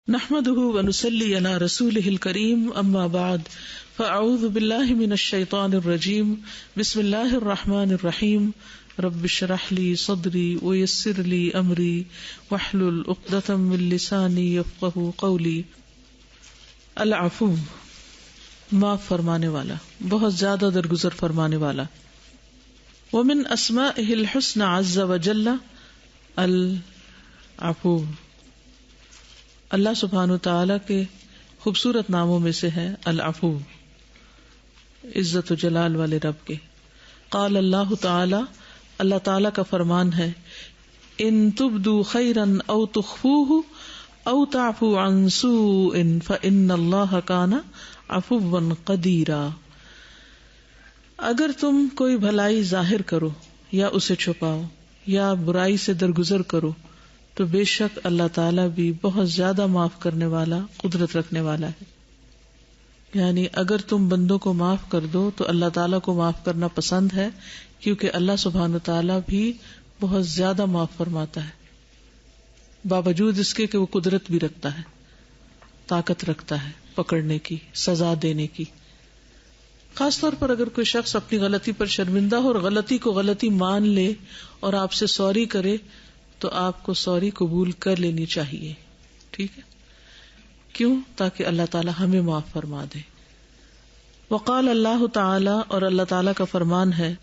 نحمده ونصلي على رسوله الكريم اما بعد فاعوذ بالله من الشيطان الرجيم بسم الله الرحمن الرحيم رب اشرح لي صدري ويسر لي امري واحلل عقدة من لساني يفقهوا قولي. العفو معاف فرمانے والا، بہت زیادہ درگزر فرمانے والا. ومن اسمائه الحسنى عز وجل العفو، اللہ سبحانہ تعالی کے خوبصورت ناموں میں سے ہے العفو، عزت و جلال والے رب کے. قال اللہ تعالی، اللہ تعالی کا فرمان ہے، ان تبدوا خیرا او تخفوه او تعفو عن سوء فان اللہ کان عفوا قدیرا. اگر تم کوئی بھلائی ظاہر کرو یا اسے چھپاؤ یا برائی سے درگزر کرو تو بے شک اللہ تعالیٰ بھی بہت زیادہ معاف کرنے والا، قدرت رکھنے والا ہے. یعنی اگر تم بندوں کو معاف کر دو تو اللہ تعالیٰ کو معاف کرنا پسند ہے، کیونکہ اللہ سبحانہ تعالیٰ بھی بہت زیادہ معاف فرماتا ہے، باوجود اس کے کہ وہ قدرت بھی رکھتا ہے، طاقت رکھتا ہے پکڑنے کی، سزا دینے کی. خاص طور پر اگر کوئی شخص اپنی غلطی پر شرمندہ ہو اور غلطی کو غلطی مان لے اور آپ سے سوری کرے تو آپ کو سوری قبول کر لینی چاہیے. ٹھیک ہے، کیوں؟ تاکہ اللہ تعالی ہمیں معاف فرما دے. وقال اللہ تعالی، اور اللہ تعالی کا فرمان ہے،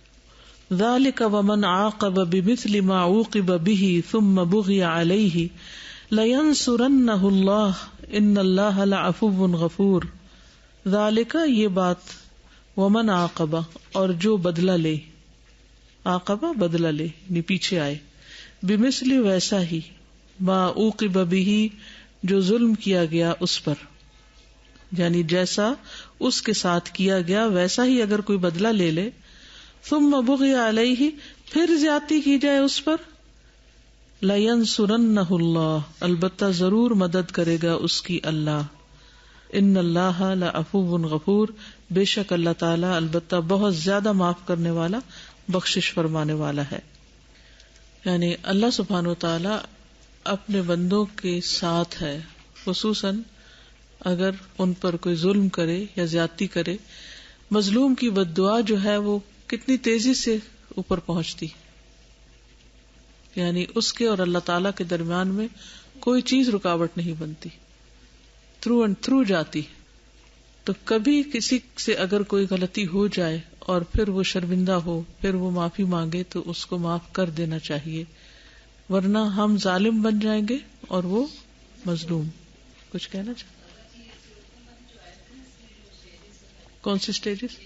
ذالک ومن عاقب بمثل ما عوقب به ثم بغی علیہ لینصرنہ اللہ ان اللہ لعفو غفور. ذالک، یہ بات، ومن عاقب، اور جو بدلہ لے، عاقب بدلہ لے یعنی پیچھے آئے، بمثل ویسا ہی، ما عوقب به جو ظلم کیا گیا اس پر، یعنی جیسا اس کے ساتھ کیا گیا ویسا ہی اگر کوئی بدلہ لے لے، ثم بغی علیہ، پھر زیادتی کی جائے اس پر، لینصرنہ اللہ، البتہ ضرور مدد کرے گا اس کی اللہ. ان اللہ لعفو غفور، بے شک اللہ تعالیٰ البتہ بہت زیادہ معاف کرنے والا، بخشش فرمانے والا ہے. یعنی اللہ سبحانہ وتعالی اپنے بندوں کے ساتھ ہے، خصوصاً اگر ان پر کوئی ظلم کرے یا زیادتی کرے. مظلوم کی بد دعا جو ہے وہ کتنی تیزی سے اوپر پہنچتی، یعنی اس کے اور اللہ تعالی کے درمیان میں کوئی چیز رکاوٹ نہیں بنتی، تھرو اینڈ تھرو جاتی. تو کبھی کسی سے اگر کوئی غلطی ہو جائے اور پھر وہ شرمندہ ہو، پھر وہ معافی مانگے تو اس کو معاف کر دینا چاہیے، ورنہ ہم ظالم بن جائیں گے اور وہ مظلوم. کچھ کہنا چاہیے؟ کون سی سٹیجز؟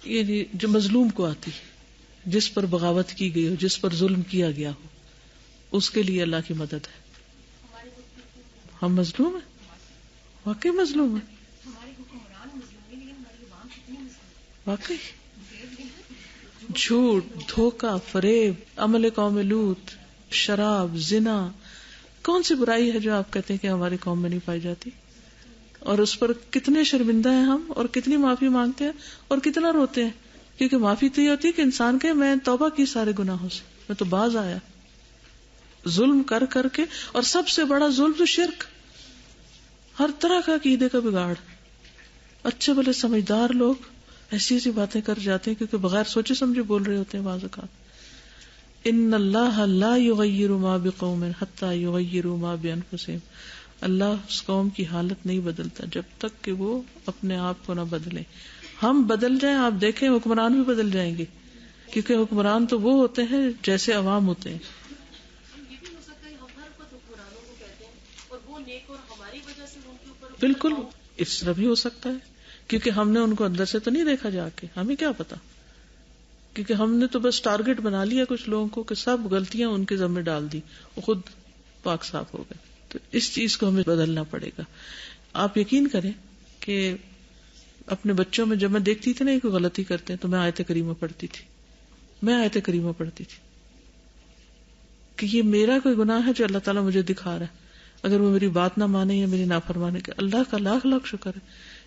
یہ جو مظلوم کو آتی، جس پر بغاوت کی گئی ہو، جس پر ظلم کیا گیا ہو، اس کے لیے اللہ کی مدد ہے. ہم مظلوم ہیں، واقعی مظلوم ہیں، واقعی. جھوٹ، دھوکہ، فریب، عمل قوم لوط، شراب، زنا، کون سی برائی ہے جو آپ کہتے ہیں کہ ہماری قوم میں نہیں پائی جاتی؟ اور اس پر کتنے شرمندہ ہیں ہم، اور کتنی معافی مانگتے ہیں اور کتنا روتے ہیں. کیونکہ معافی تو یہ ہوتی ہے کہ انسان کہ میں توبہ کی سارے گناہوں سے، میں تو باز آیا. ظلم کر کر کے، اور سب سے بڑا ظلم تو شرک، ہر طرح کا عقیدے کا بگاڑ. اچھے بھلے سمجھدار لوگ ایسی ایسی باتیں کر جاتے ہیں کیونکہ بغیر سوچے سمجھے بول رہے ہوتے ہیں بعض اوقات. ان اللہ لا یغیر ما بقوم حتی یغیروا ما بانفسہم، اللہ اس قوم کی حالت نہیں بدلتا جب تک کہ وہ اپنے آپ کو نہ بدلیں. ہم بدل جائیں، آپ دیکھیں حکمران بھی بدل جائیں گے، کیونکہ حکمران تو وہ ہوتے ہیں جیسے عوام ہوتے ہیں. بالکل اس طرح بھی ہو سکتا ہے، کیونکہ ہم نے ان کو اندر سے تو نہیں دیکھا جا کے، ہمیں کیا پتا، کیونکہ ہم نے تو بس ٹارگٹ بنا لیا کچھ لوگوں کو کہ سب غلطیاں ان کے ذمہ ڈال دی، وہ خود پاک صاف ہو گئے. تو اس چیز کو ہمیں بدلنا پڑے گا. آپ یقین کریں کہ اپنے بچوں میں جب میں دیکھتی تھی نا کوئی غلطی کرتے ہیں تو میں آیت کریمہ پڑھتی تھی کہ یہ میرا کوئی گناہ ہے جو اللہ تعالیٰ مجھے دکھا رہا ہے. اگر وہ میری بات نہ مانے یا میری نافرمانی کہ اللہ کا لاکھ لاکھ شکر ہے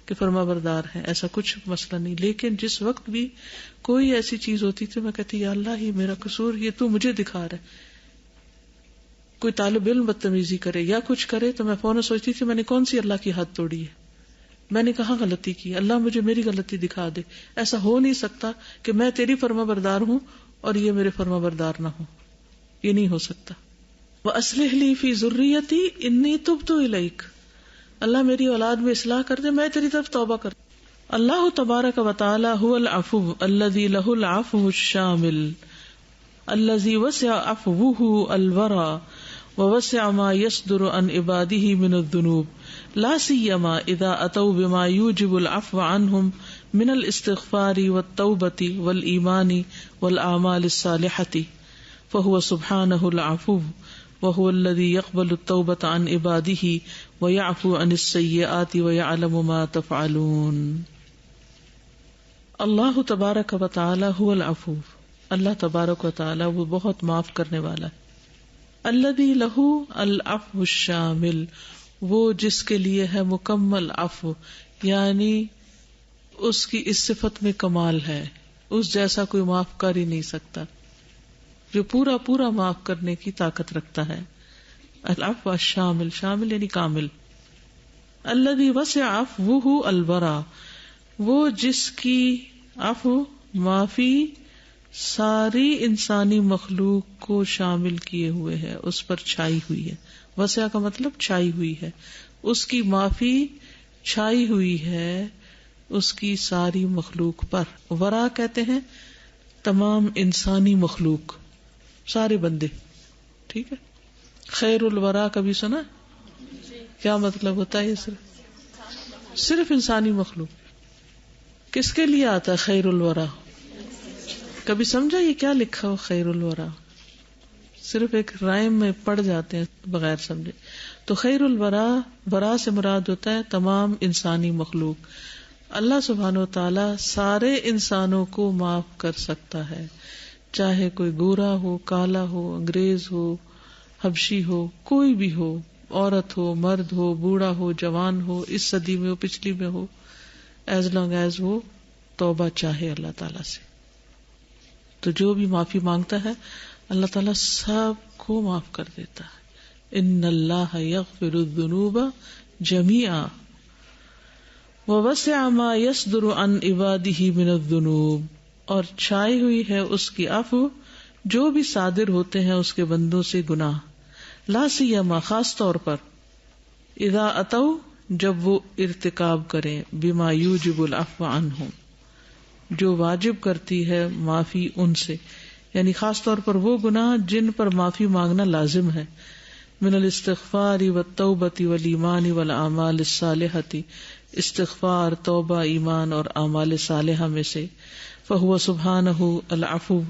کہ فرما بردار ہے، ایسا کچھ مسئلہ نہیں. لیکن جس وقت بھی کوئی ایسی چیز ہوتی تھی میں کہتی یا اللہ یہ میرا قصور، یہ تو مجھے دکھا رہا ہے، کوئی طالب علم بدتمیزی کرے یا کچھ کرے تو میں فوراً سوچتی تھی میں نے کون سی اللہ کی حد توڑی ہے، میں نے کہاں غلطی کی، اللہ مجھے میری غلطی دکھا دے. ایسا ہو نہیں سکتا کہ میں تیری فرما بردار ہوں اور یہ میرے فرما بردار نہ ہوں، یہ نہیں ہو سکتا. وَأَصْلِحْ لِي فِي ذُرِّيَّتِي إِنِّي تُبْتُ إِلَيْكَ، اللہ میری اولاد میں اصلاح کر دے، میں تیری طرف توبہ کر. اللہ تبارک و تعالی هو العفو الذي له العفو الشامل الذي وسع عفوه الورى ووسع ما يصدر عن عباده من الذنوب لا سيما اذا اتوا بما يوجب العفو عنهم من الاستغفار والتوبة والإيمان والأعمال الصالحة فهو سبحانه العفو وهو الذي يقبل التوبة عن عباده ويعفو عن السيئات ويعلم ما تفعلون. اللہ تبارک و تعالی هو العفو، اللہ تبارک و تعالی وہ بہت معاف کرنے والا ہے. الذی لہ العفو الشامل، وہ جس کے لیے ہے مکمل عفو، یعنی اس کی اس صفت میں کمال ہے، اس جیسا کوئی معاف کر ہی نہیں سکتا، جو پورا پورا معاف کرنے کی طاقت رکھتا ہے. العفو الشامل، شامل یعنی کامل. الذی وسع عفوہ الورا، وہ جس کی عفو معافی ساری انسانی مخلوق کو شامل کیے ہوئے ہے، اس پر چھائی ہوئی ہے. وسع کا مطلب چھائی ہوئی ہے، اس کی معافی چھائی ہوئی ہے اس کی ساری مخلوق پر. ورا کہتے ہیں تمام انسانی مخلوق، سارے بندے. ٹھیک ہے. خیر الورا کبھی سنا؟ کیا مطلب ہوتا ہے؟ یہ صرف انسانی مخلوق. کس کے لیے آتا ہے خیر الورا؟ کبھی سمجھا یہ کیا لکھا ہو خیر الورا؟ صرف ایک رائم میں پڑھ جاتے ہیں بغیر سمجھے. تو خیر الورا، ورا سے مراد ہوتا ہے تمام انسانی مخلوق. اللہ سبحانہ و تعالی سارے انسانوں کو معاف کر سکتا ہے، چاہے کوئی گورا ہو، کالا ہو، انگریز ہو، حبشی ہو، کوئی بھی ہو، عورت ہو، مرد ہو، بوڑھا ہو، جوان ہو، اس صدی میں ہو، پچھلی میں ہو، ایز لانگ ایز وہ توبہ چاہے اللہ تعالیٰ سے. تو جو بھی معافی مانگتا ہے اللہ تعالیٰ سب کو معاف کر دیتا ہے. ان اللہ یغفر الذنوب جميعا ووسع ما يصدر عن عباده من الذنوب، اور چھائی ہوئی ہے اس کی عفو جو بھی صادر ہوتے ہیں اس کے بندوں سے گناہ. لا سیما، خاص طور پر، اذا اتوا، جب وہ ارتکاب کریں، بما یوجب العفو عنہم، جو واجب کرتی ہے معافی ان سے، یعنی خاص طور پر وہ گناہ جن پر معافی مانگنا لازم ہے. من الاستغفار والتوبۃ والایمان والاعمال الصالحۃ، استغفار، توبہ، ایمان اور اعمال صالحہ میں سے. فہو سبحانہ العفو،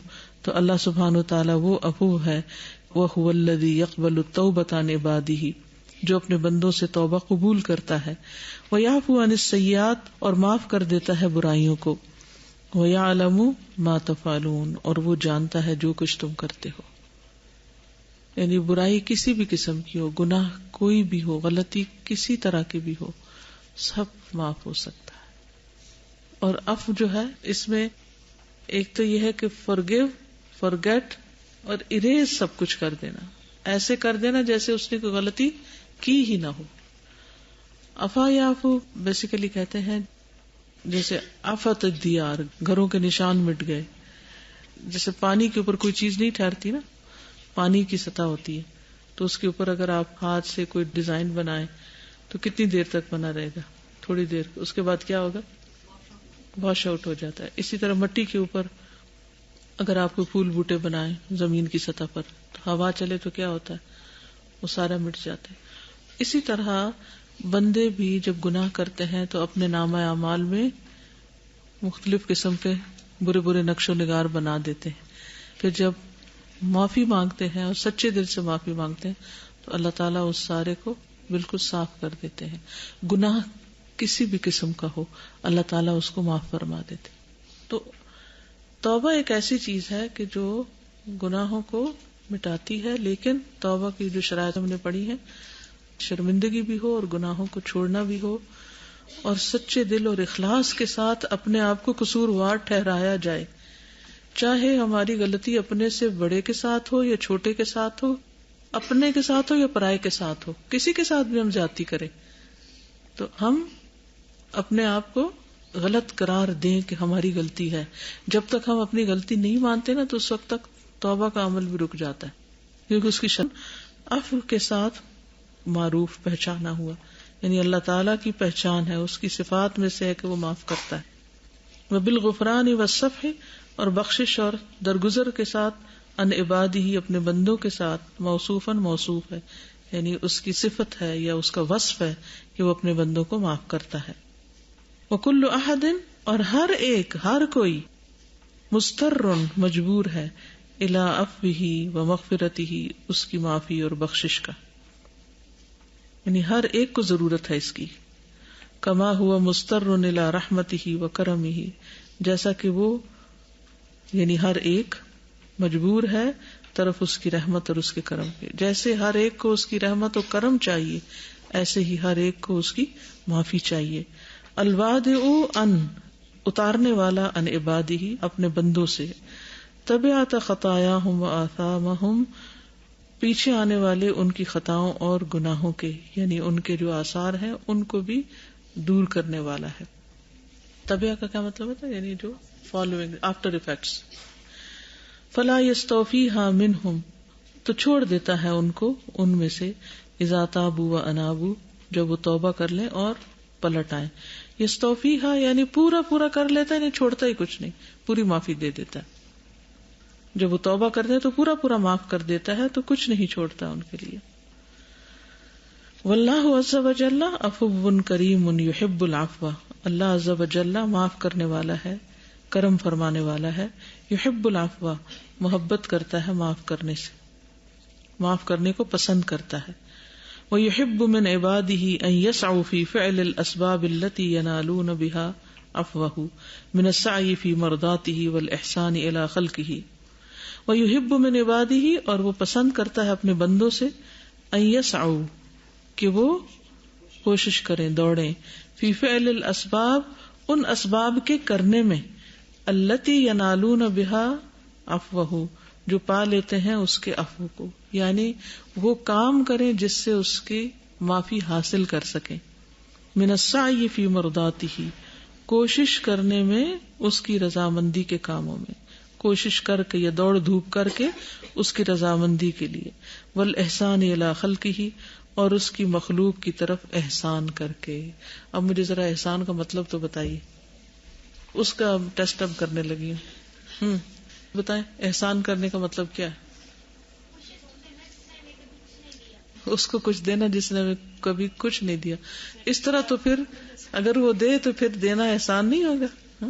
تو اللہ سبحانہ تعالیٰ وہ عفو ہے. وہو الذی یقبل التوبۃ عن عبادہ، جو اپنے بندوں سے توبہ قبول کرتا ہے. ویعفو عن السیئات، اور معاف کر دیتا ہے برائیوں کو. ویعلم ما تفعلون، اور وہ جانتا ہے جو کچھ تم کرتے ہو. یعنی برائی کسی بھی قسم کی ہو، گناہ کوئی بھی ہو، غلطی کسی طرح کی بھی ہو، سب معاف ہو سکتا ہے. اور عفو جو ہے اس میں ایک تو یہ ہے کہ forgive، forget اور erase سب کچھ کر دینا، ایسے کر دینا جیسے اس نے کوئی غلطی کی ہی نہ ہو. عفا یا عفو بیسیکلی کہتے ہیں جیسے آفت الدیار، گھروں کے نشان مٹ گئے. جیسے پانی کے اوپر کوئی چیز نہیں ٹھہرتی نا، پانی کی سطح ہوتی ہے، تو اس کے اوپر اگر آپ ہاتھ سے کوئی ڈیزائن بنائیں تو کتنی دیر تک بنا رہے گا؟ تھوڑی دیر، اس کے بعد کیا ہوگا؟ واش آؤٹ ہو جاتا ہے. اسی طرح مٹی کے اوپر اگر آپ کوئی پھول بوٹے بنائیں زمین کی سطح پر، تو ہوا چلے تو کیا ہوتا ہے؟ وہ سارا مٹ جاتا ہے. اسی طرح بندے بھی جب گناہ کرتے ہیں تو اپنے نامہ اعمال میں مختلف قسم کے برے برے نقش و نگار بنا دیتے ہیں. پھر جب معافی مانگتے ہیں اور سچے دل سے معافی مانگتے ہیں تو اللہ تعالیٰ اس سارے کو بالکل صاف کر دیتے ہیں. گناہ کسی بھی قسم کا ہو اللہ تعالیٰ اس کو معاف فرما دیتے. تو توبہ ایک ایسی چیز ہے کہ جو گناہوں کو مٹاتی ہے، لیکن توبہ کی جو شرائط ہم نے پڑھی ہیں، شرمندگی بھی ہو اور گناہوں کو چھوڑنا بھی ہو، اور سچے دل اور اخلاص کے ساتھ اپنے آپ کو قصوروار ٹھہرایا جائے، چاہے ہماری غلطی اپنے سے بڑے کے ساتھ ہو یا چھوٹے کے ساتھ ہو، اپنے کے ساتھ ہو یا پرائے کے ساتھ ہو، کسی کے ساتھ بھی ہم زیادتی کریں تو ہم اپنے آپ کو غلط قرار دیں کہ ہماری غلطی ہے. جب تک ہم اپنی غلطی نہیں مانتے نا تو اس وقت تک توبہ کا عمل بھی رک جاتا ہے، کیونکہ اس کی عفو کے ساتھ معروف پہچانا ہوا، یعنی اللہ تعالیٰ کی پہچان ہے، اس کی صفات میں سے ہے کہ وہ معاف کرتا ہے. وبالغفران والصفح، اور بخشش اور درگزر کے ساتھ، ان عبادہ، اپنے بندوں کے ساتھ، موصوفاً موصوف ہے، یعنی اس کی صفت ہے یا اس کا وصف ہے کہ وہ اپنے بندوں کو معاف کرتا ہے. وکل احد، اور ہر ایک، ہر کوئی، مضطر، مجبور ہے، الی عفوہ ومغفرتہ، اس کی معافی اور بخشش کا، یعنی ہر ایک کو ضرورت ہے اس کی. کما ہوا مضطر الی رحمتہ وکرمہ، جیسا کہ وہ یعنی ہر ایک مجبور ہے طرف اس کی رحمت اور اس کے کرم کے. جیسے ہر ایک کو اس کی رحمت اور کرم چاہیے، ایسے ہی ہر ایک کو اس کی معافی چاہیے. الوادع، ان اتارنے والا، ان عبادہ، اپنے بندوں سے، تبعۃ خطایاہم وآثامہم، پیچھے آنے والے ان کی خطاؤں اور گناہوں کے، یعنی ان کے جو آثار ہیں ان کو بھی دور کرنے والا ہے. تبعہ کا کیا مطلب ہوتا ہے؟ یعنی جو فالوئنگ، آفٹر ایفیکٹس. فلا یستوفیہا منہم، تو چھوڑ دیتا ہے ان کو ان میں سے، اذا تابوا وانابوا، جب وہ توبہ کر لیں اور پلٹ آئیں. یستوفیہا یعنی پورا پورا کر لیتا ہے، نہیں چھوڑتا ہی کچھ نہیں، پوری معافی دے دیتا ہے. جب وہ توبہ کرتے ہیں تو پورا پورا معاف کر دیتا ہے، تو کچھ نہیں چھوڑتا ان کے لیے. واللہ عز وجل عفو کریم یحب العفو، اللہ عز وجل معاف کرنے والا ہے، کرم فرمانے والا ہے. یحب العفو، محبت کرتا ہے معاف کرنے سے، معاف کرنے کو پسند کرتا ہے. وَيُحِبُّ مِنْ عِبَادِهِ أَنْ يَسْعُوا فِي فِعْلِ الْأَسْبَابِ الَّتِي يَنَالُونَ بِهَا عَفْوَهُ مِنَ السَّعْيِ فِي مَرْضَاتِهِ وَالْإِحْسَانِ إِلَى خَلْقِهِ. وَيُحِبُّ مِنْ عِبَادِهِ، اور وہ پسند کرتا ہے اپنے بندوں سے، أَنْ يَسْعُوا، کہ وہ کوشش کریں، دوڑیں، فی فعل الاسباب، ان اسباب کے کرنے میں، التی ینالون بہا عفوہ، جو پا لیتے ہیں اس کے عفو کو، یعنی وہ کام کریں جس سے اس کی معافی حاصل کر سکیں. من السعی فی مرضاتہ، کوشش کرنے میں اس کی رضامندی کے کاموں میں، کوشش کر کے یا دوڑ دھوپ کر کے اس کی رضامندی کے لیے. والاحسان الی خلقہ، اور اس کی مخلوق کی طرف احسان کر کے. اب مجھے ذرا احسان کا مطلب تو بتائیے، اس کا ٹیسٹ اب کرنے لگی ہوں. بتائیں احسان کرنے کا مطلب کیا ہے؟ اس کو کچھ دینا جس نے کبھی کچھ نہیں دیا. اس طرح تو پھر اگر وہ دے تو پھر دینا احسان نہیں ہوگا،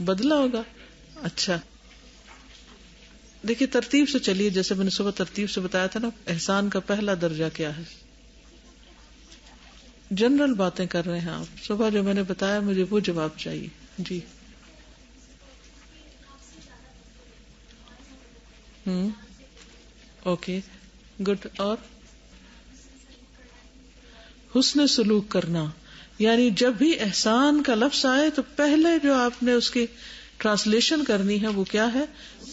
بدلہ ہوگا. اچھا دیکھیے ترتیب سے چلیے، جیسے میں نے صبح ترتیب سے بتایا تھا نا، احسان کا پہلا درجہ کیا ہے. جنرل باتیں کر رہے ہیں آپ، صبح جو میں نے بتایا مجھے وہ جواب چاہیے. جی اوکے گڈ. اور حسن سلوک کرنا، یعنی جب بھی احسان کا لفظ آئے تو پہلے جو آپ نے اس کی ٹرانسلیشن کرنی ہے وہ کیا ہے؟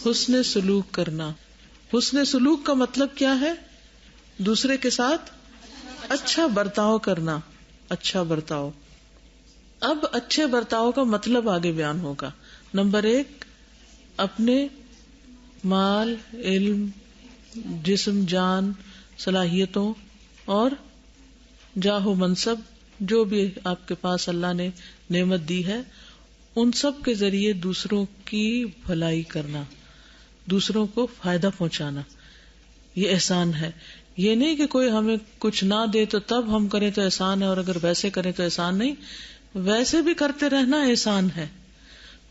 حسن سلوک کرنا. حسن سلوک کا مطلب کیا ہے؟ دوسرے کے ساتھ اچھا برتاؤ کرنا، اچھا برتاؤ. اب اچھے برتاؤ کا مطلب آگے بیان ہوگا. نمبر 1، اپنے مال، علم، جسم، جان، صلاحیتوں اور جاہ و منصب، جو بھی آپ کے پاس اللہ نے نعمت دی ہے، ان سب کے ذریعے دوسروں کی بھلائی کرنا، دوسروں کو فائدہ پہنچانا، یہ احسان ہے. یہ نہیں کہ کوئی ہمیں کچھ نہ دے تو تب ہم کریں تو احسان ہے، اور اگر ویسے کریں تو احسان نہیں. ویسے بھی کرتے رہنا احسان ہے.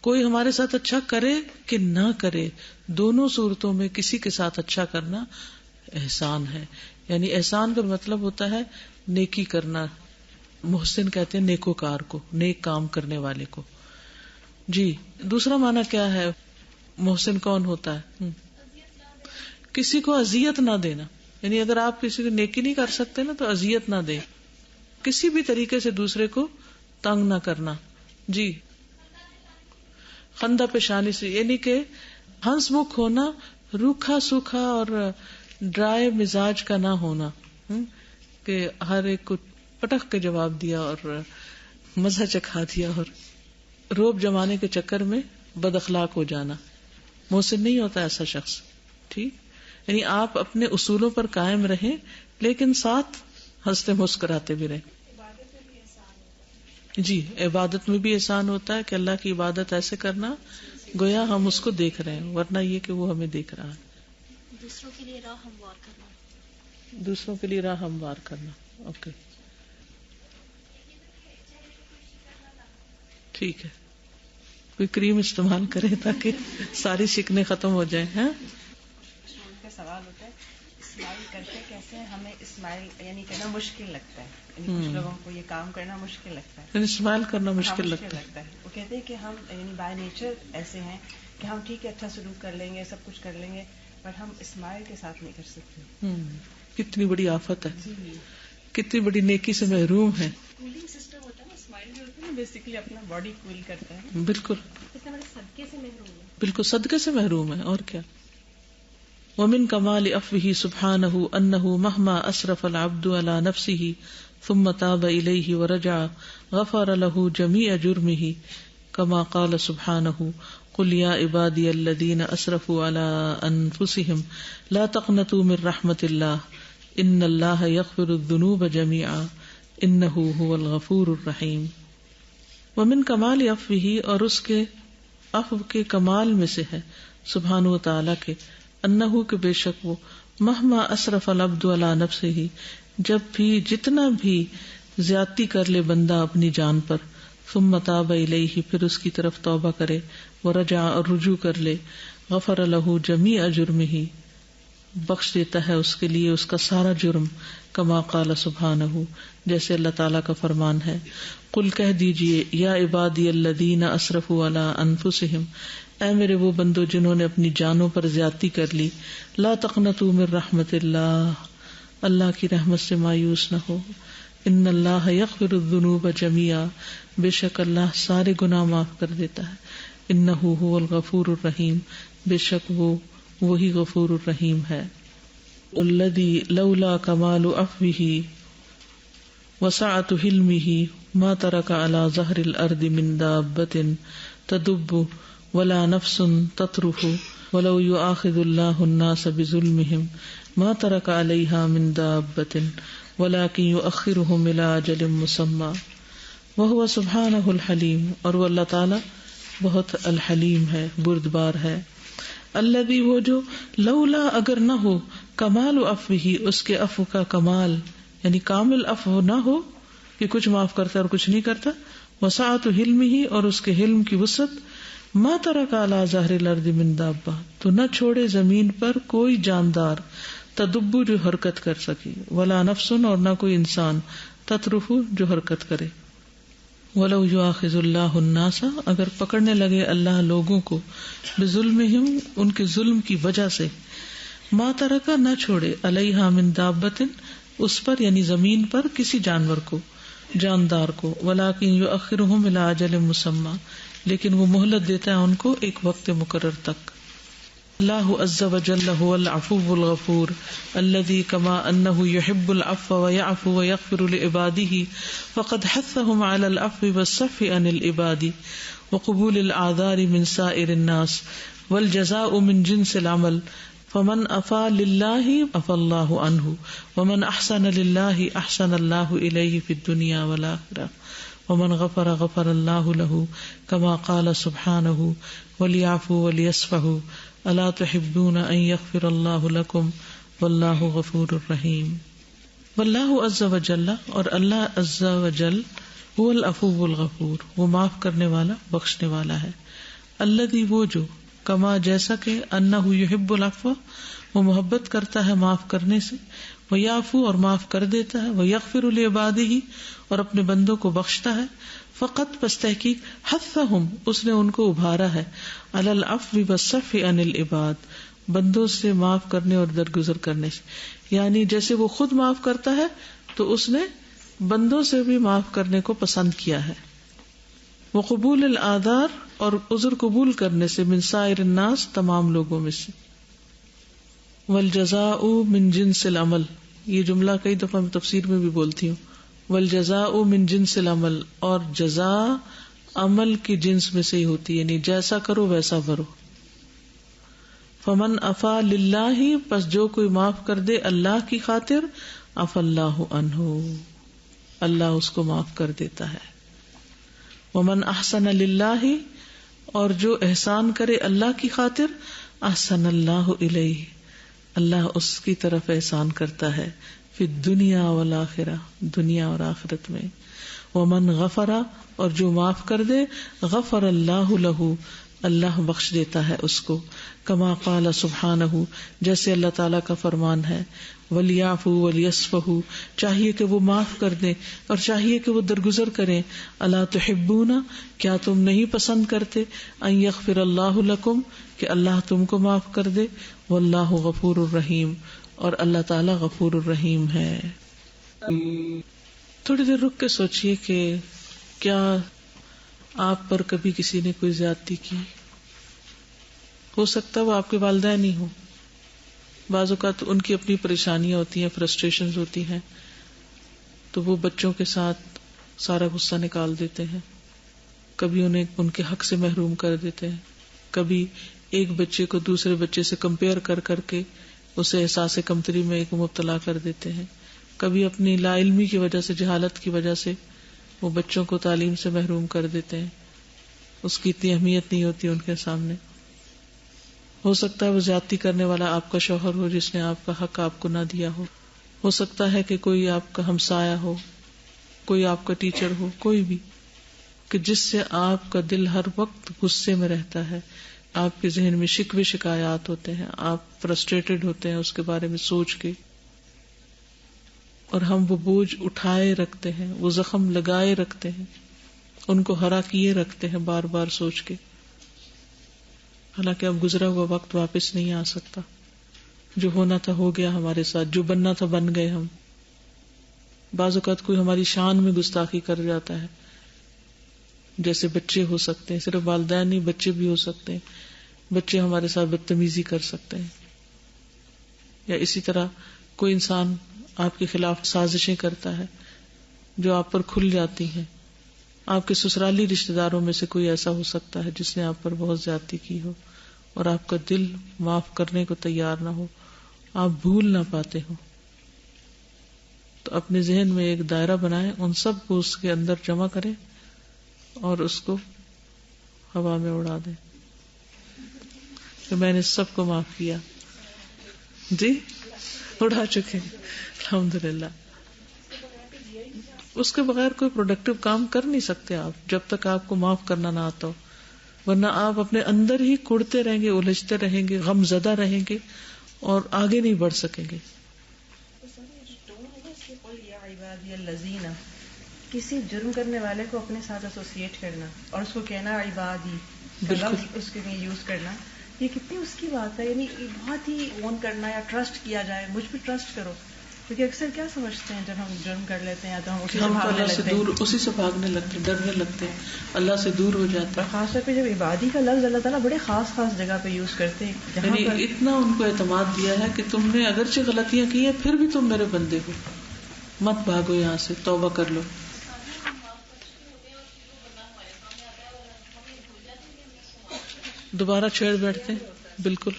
کوئی ہمارے ساتھ اچھا کرے کہ نہ کرے، دونوں صورتوں میں کسی کے ساتھ اچھا کرنا احسان ہے. یعنی احسان کا مطلب ہوتا ہے نیکی کرنا. محسن کہتے ہیں نیکوکار کو، نیک کام کرنے والے کو. جی دوسرا معنی کیا ہے؟ محسن کون ہوتا ہے؟ کسی کو اذیت نہ دینا. یعنی اگر آپ کسی کو نیکی نہیں کر سکتے نا تو اذیت نہ دیں، کسی بھی طریقے سے دوسرے کو تنگ نہ کرنا. جی خندہ پیشانی سے، یعنی کہ ہنس مکھ ہونا، روکھا سوکھا اور ڈرائے مزاج کا نہ ہونا، کہ ہر ایک کو پٹخ کے جواب دیا اور مزہ چکھا دیا اور روب جمانے کے چکر میں بد اخلاق ہو جانا. محسن نہیں ہوتا ایسا شخص. ٹھیک، یعنی آپ اپنے اصولوں پر قائم رہیں لیکن ساتھ ہنستے مسکراتے بھی رہیں. جی، عبادت میں بھی احسان ہوتا ہے کہ اللہ کی عبادت ایسے کرنا گویا ہم اس کو دیکھ رہے ہیں، ورنہ یہ کہ وہ ہمیں دیکھ رہا ہے. دوسروں کے لیے راہ ہموار کرنا. دوسروں کے لیے راہ ہموار کرنا. اوکے، ٹھیک ہے. کوئی کریم استعمال کرے تاکہ ساری شکنیں ختم ہو جائیں. ہاں، کا سوال ہوتا ہے اسمائل کرتے کیسے ہیں؟ ہمیں اسمائل یعنی کرنا مشکل لگتا ہے، یعنی کچھ لوگوں کو یہ کام کرنا مشکل لگتا ہے، اسمائل کرنا مشکل لگتا ہے. وہ کہتے ہیں کہ ہم یعنی بائی نیچر ایسے ہیں کہ ہم ٹھیک ہے اچھا سلوک کر لیں گے، سب کچھ کر لیں گے، بٹ ہم اسمائل کے ساتھ نہیں کر سکتے. کتنی بڑی آفت ہے، کتنی بڑی نیکی سے محروم ہے. کولنگ سسٹم ہوتا ہے نا، اسمائل جو ہوتا ہے نا بیسیکلی اپنا باڈی کول کرتا ہے. بالکل اتنے بڑے صدقے سے محروم ہے. بالکل صدقے سے محروم ہے، اور کیا. ومن کمال عفوہ سبحانہ انہ مہما اسرف العبد علی نفسہ ثم تاب الیہ ورجع غفر له جمیع جرمہ کما قال سبحانہ قل یا عبادی الذین اسرفوا علی انفسہم لا تقنطوا من رحمۃ اللہ ان اللہ یغفر الذنوب جميعا انہ هو الغفور الرحیم. ومن کمال عفوہ، اور اس کے عفو کے کمال میں سے ہے سبحانہ و تعالی کے، انہو کہ بے شک وہ مہما اسرف العبد علی نفسہ، جب بھی جتنا بھی زیادتی کر لے بندہ اپنی جان پر، ثم تاب الیہ پھر اس کی طرف توبہ کرے، ورجع اور رجوع کر لے، غفر لہ جمیع جرمہ بخش دیتا ہے اس کے لیے اس کا سارا جرم، کما قال سبحانہ جیسے اللہ تعالیٰ کا فرمان ہے، قل کہہ دیجئے یا عبادی الذین اسرفوا علی انفسہم، اے میرے وہ بندو جنہوں نے اپنی جانوں پر زیادتی کر لی، لا تقنطوا من رحمت اللہ، اللہ کی رحمت سے مایوس نہ ہو، ان اللہ یغفر الذنوب جميعا، بے شک اللہ سارے گناہ معاف کر دیتا ہے، انہ هو الغفور الرحیم، بے شک وہ وہی غفور الرحیم ہے. الذی لولا کمال عفوہ وسعۃ حلمہ ما ترک علی ظہر الارض من دابۃ تدب ولا نفس تطرف ولو یؤاخذ اللہ الناس بظلمہم ما ترک علیہا من دابۃ ولکن یؤخرہم الی اجل مسمی وہو سبحانہ الحلیم، اور وہ اللہ تعالی بہت الحلیم ہے، بردبار ہے. الذی وہ جو لولا اگر نہ ہو کمال عفوہ اس کے عفو کا کمال، یعنی کامل عفو نہ ہو کہ کچھ معاف کرتا اور کچھ نہیں کرتا، وسعۃ حلمہ اور اس کے حلم کی وسعت، ما ترک علی ظہر الارض من دابہ تو نہ چھوڑے زمین پر کوئی جاندار، تدبر جو حرکت کر سکے، ولا نفس اور نہ کوئی انسان، تطرف جو حرکت کرے. وَلَوْ يُؤَاخِذُ اللَّهُ النَّاسَ اگر پکڑنے لگے اللہ لوگوں کو، بظلمہم ان کے ظلم کی وجہ سے، ما ترکا نہ چھوڑے، علیہا من دابۃ اس پر یعنی زمین پر کسی جانور کو، جاندار کو، ولیکن یؤخرہم الی اجل مسمی لیکن وہ مہلت دیتا ہے ان کو ایک وقت مقرر تک. اللہ عز وجل هو العفو الغفور الذي كما انه يحب العفو ويعفو ويغفر لعباده فقد حثهم على العفو والصفح عن العباد وقبول الاعذار من سائر الناس والجزاء من جنس العمل فمن عفا لله عفا الله عنه ومن احسن لله احسن الله اليه في الدنيا والاخره ومن غفر غفر الله له كما قال سبحانه وليعفوا وليصفحوا الا تحبون ان یغفر اللہ لکم واللہ غفور الرحیم. واللہ عز وجل اور اللہ عز وجل هو العفو الغفور وہ معاف کرنے والا بخشنے والا ہے. الذی وہ جو کما جیسا کہ انہ یحب العفو وہ محبت کرتا ہے معاف کرنے سے، ویعفو اور معاف کر دیتا ہے، ویغفر لعبادہ اور اپنے بندوں کو بخشتا ہے. فقط پس تحقیق حثہم اس نے ان کو ابھارا ہے، علی العفو والصفح عن العباد بندوں سے معاف کرنے اور درگزر کرنے سے، یعنی جیسے وہ خود معاف کرتا ہے تو اس نے بندوں سے بھی معاف کرنے کو پسند کیا ہے. وقبول الاعذار اور عذر قبول کرنے سے، من سائر الناس تمام لوگوں میں سے. والجزاء من جنس العمل، یہ جملہ کئی دفعہ میں تفسیر میں بھی بولتی ہوں. والجزاء من جنس العمل، اور جزا عمل کی جنس میں سے ہی ہوتی ہے، یعنی جیسا کرو ویسا بھرو. فمن عفا للہ، پس جو کوئی معاف کر دے اللہ کی خاطر، عفا اللہ عنہ، اللہ اس کو معاف کر دیتا ہے. ومن احسن للہ، اور جو احسان کرے اللہ کی خاطر، احسن اللہ الیہ، اللہ اس کی طرف احسان کرتا ہے، فی الدنیا والآخرہ، دنیا اور آخرت میں. ومن غفر، اور جو معاف کر دے، غفر اللہ لہ، اللہ بخش دیتا ہے اس کو. کما قال سبحانہ، جیسے اللہ تعالیٰ کا فرمان ہے، وَلْيَعْفُوا وَلْيَصْفَحُوا، چاہیے کہ وہ معاف کر دیں اور چاہیے کہ وہ درگزر کریں. الا تحبون، کیا تم نہیں پسند کرتے، ان یغفر اللہ لکم، کہ اللہ تم کو معاف کر دے. واللہ غفور الرحیم، اور اللہ تعالیٰ غفور الرحیم ہے. تھوڑی دیر رک کے سوچئے کہ کیا آپ پر کبھی کسی نے کوئی زیادتی کی؟ ہو سکتا ہے وہ آپ کے والدین ہی ہوں. بعض اوقات ان کی اپنی پریشانیاں ہوتی ہیں، فرسٹریشنز ہوتی ہیں، تو وہ بچوں کے ساتھ سارا غصہ نکال دیتے ہیں. کبھی انہیں ان کے حق سے محروم کر دیتے ہیں، کبھی ایک بچے کو دوسرے بچے سے کمپیئر کر کر کے اسے احساس کمتری میں ایک مبتلا کر دیتے ہیں. کبھی اپنی لا علمی کی وجہ سے، جہالت کی وجہ سے وہ بچوں کو تعلیم سے محروم کر دیتے ہیں، اس کی اتنی اہمیت نہیں ہوتی ان کے سامنے. ہو سکتا ہے وہ زیادتی کرنے والا آپ کا شوہر ہو جس نے آپ کا حق آپ کو نہ دیا ہو. ہو سکتا ہے کہ کوئی آپ کا ہمسایہ ہو، کوئی آپ کا ٹیچر ہو، کوئی بھی، کہ جس سے آپ کا دل ہر وقت غصے میں رہتا ہے، آپ کے ذہن میں شکوے شکایات ہوتے ہیں، آپ فرسٹریٹڈ ہوتے ہیں اس کے بارے میں سوچ کے، اور ہم وہ بوجھ اٹھائے رکھتے ہیں، وہ زخم لگائے رکھتے ہیں، ان کو ہرا کیے رکھتے ہیں بار بار سوچ کے. حالانکہ اب گزرا ہوا وقت واپس نہیں آ سکتا. جو ہونا تھا ہو گیا ہمارے ساتھ، جو بننا تھا بن گئے ہم. بعض اوقات کوئی ہماری شان میں گستاخی کر جاتا ہے، جیسے بچے ہو سکتے ہیں، صرف والدین نہیں بچے بھی ہو سکتے ہیں. بچے ہمارے ساتھ بدتمیزی کر سکتے ہیں، یا اسی طرح کوئی انسان آپ کے خلاف سازشیں کرتا ہے جو آپ پر کھل جاتی ہیں. آپ کے سسرالی رشتہ داروں میں سے کوئی ایسا ہو سکتا ہے جس نے آپ پر بہت زیادتی کی ہو اور آپ کا دل معاف کرنے کو تیار نہ ہو، آپ بھول نہ پاتے ہو. تو اپنے ذہن میں ایک دائرہ بنائیں، ان سب کو اس کے اندر جمع کریں اور اس کو ہوا میں اڑا دیں کہ میں نے سب کو معاف کیا. جی اڑا چکے الحمدللہ. اس کے بغیر کوئی پروڈکٹیو کام کر نہیں سکتے آپ جب تک آپ کو معاف کرنا نہ آتا ہو، ورنہ آپ اپنے اندر ہی کڑتے رہیں گے، الجھتے رہیں گے، غم زدہ رہیں گے اور آگے نہیں بڑھ سکیں گے. کسی جرم کرنے والے کو اپنے ساتھ ایسوسیٹ کرنا اور اس کو کہنا عبادی، بالکل اس کے لیے یوز کرنا، یہ کتنی اس کی بات ہے. یعنی بہت ہی اون کرنا یا ٹرسٹ کیا جائے، مجھ پہ ٹرسٹ کرو. کیونکہ اکثر کیا سمجھتے ہیں جب ہم جرم کر لیتے ہیں تو ہم اسی سے بھاگنے لگتے ہیں، ڈرنے لگتے ہیں، اللہ سے دور ہو جاتے ہیں. خاص طور پہ جب عبادی کا لفظ اللہ تعالیٰ بڑے خاص جگہ پہ یوز کرتے ہیں، یعنی اتنا ان کو اعتماد دیا ہے کہ تم نے اگرچہ غلطیاں کی ہیں پھر بھی تم میرے بندے ہو، مت بھاگو یہاں سے، توبہ کر لو. دوبارہ چھیڑ بیٹھتے ہیں. بالکل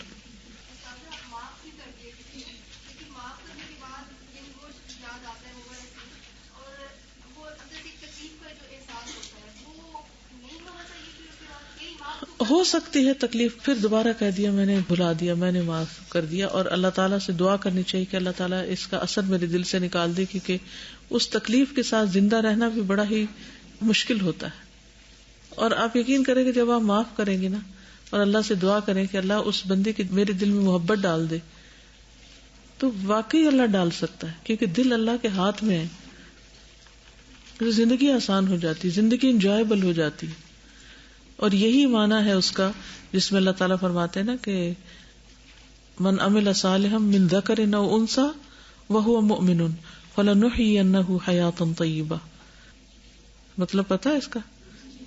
ہو سکتی ہے تکلیف، پھر دوبارہ کہہ دیا میں نے بھلا دیا، میں نے معاف کر دیا، اور اللہ تعالیٰ سے دعا کرنی چاہیے کہ اللہ تعالیٰ اس کا اثر میرے دل سے نکال دے، کیونکہ اس تکلیف کے ساتھ زندہ رہنا بھی بڑا ہی مشکل ہوتا ہے. اور آپ یقین کریں کہ جب آپ معاف کریں گے نا اور اللہ سے دعا کریں کہ اللہ اس بندے کی میرے دل میں محبت ڈال دے، تو واقعی اللہ ڈال سکتا ہے، کیونکہ دل اللہ کے ہاتھ میں ہے. زندگی آسان ہو جاتی، زندگی انجوائبل ہو جاتی. اور یہی معنی ہے اس کا جس میں اللہ تعالیٰ فرماتے ہیں نا کہ من عمل صالحا من ذکر او انثی وہو مؤمن فلنحیینہ حیاتا طیبہ. مطلب پتہ ہے اس کا،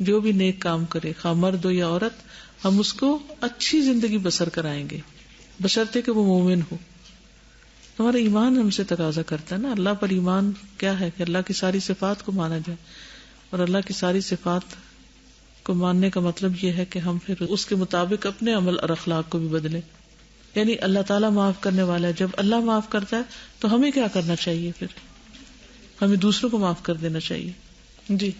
جو بھی نیک کام کرے، خواہ مرد ہو یا عورت، ہم اس کو اچھی زندگی بسر کرائیں گے بشرطے کہ وہ مومن ہو. ہمارا ایمان ہم سے تقاضا کرتا ہے نا. اللہ پر ایمان کیا ہے کہ اللہ کی ساری صفات کو مانا جائے, اور اللہ کی ساری صفات کو ماننے کا مطلب یہ ہے کہ ہم پھر اس کے مطابق اپنے عمل اور اخلاق کو بھی بدلیں. یعنی اللہ تعالیٰ معاف کرنے والا ہے, جب اللہ معاف کرتا ہے تو ہمیں کیا کرنا چاہیے؟ پھر ہمیں دوسروں کو معاف کر دینا چاہیے. جی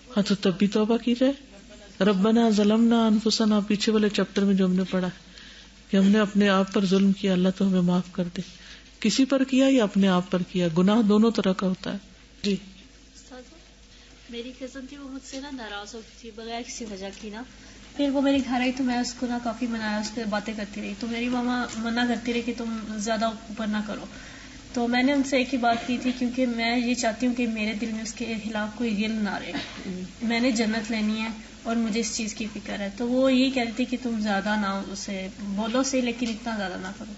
ہاں, تو تب بھی توبہ کی جائے. ربنا ظلمنا انفسنا, پیچھے والے چیپٹر میں جو ہم نے پڑھا کہ ہم نے اپنے آپ پر ظلم کیا, اللہ تو ہمیں معاف کر دے. کسی پر کیا یا اپنے آپ پر کیا, گناہ دونوں طرح کا ہوتا ہے. جی میری کزن تھی, وہ مجھ سے نا ناراض ہوتی تھی بغیر کسی وجہ کی نا. پھر وہ میرے گھر آئی تو میں اس کو نا کافی منایا, اس سے باتیں کرتی رہی. تو میری ماما منع کرتی رہی کہ تم زیادہ اوپر نہ کرو. تو میں نے ان سے ایک ہی بات کی تھی, کیونکہ میں یہ چاہتی ہوں کہ میرے دل میں اس کے خلاف کوئی غل نہ رہے. میں نے جنت لینی ہے اور مجھے اس چیز کی فکر ہے. تو وہ یہی کہتی کہ تم زیادہ نہ اسے بولو سے, لیکن اتنا زیادہ نہ کرو.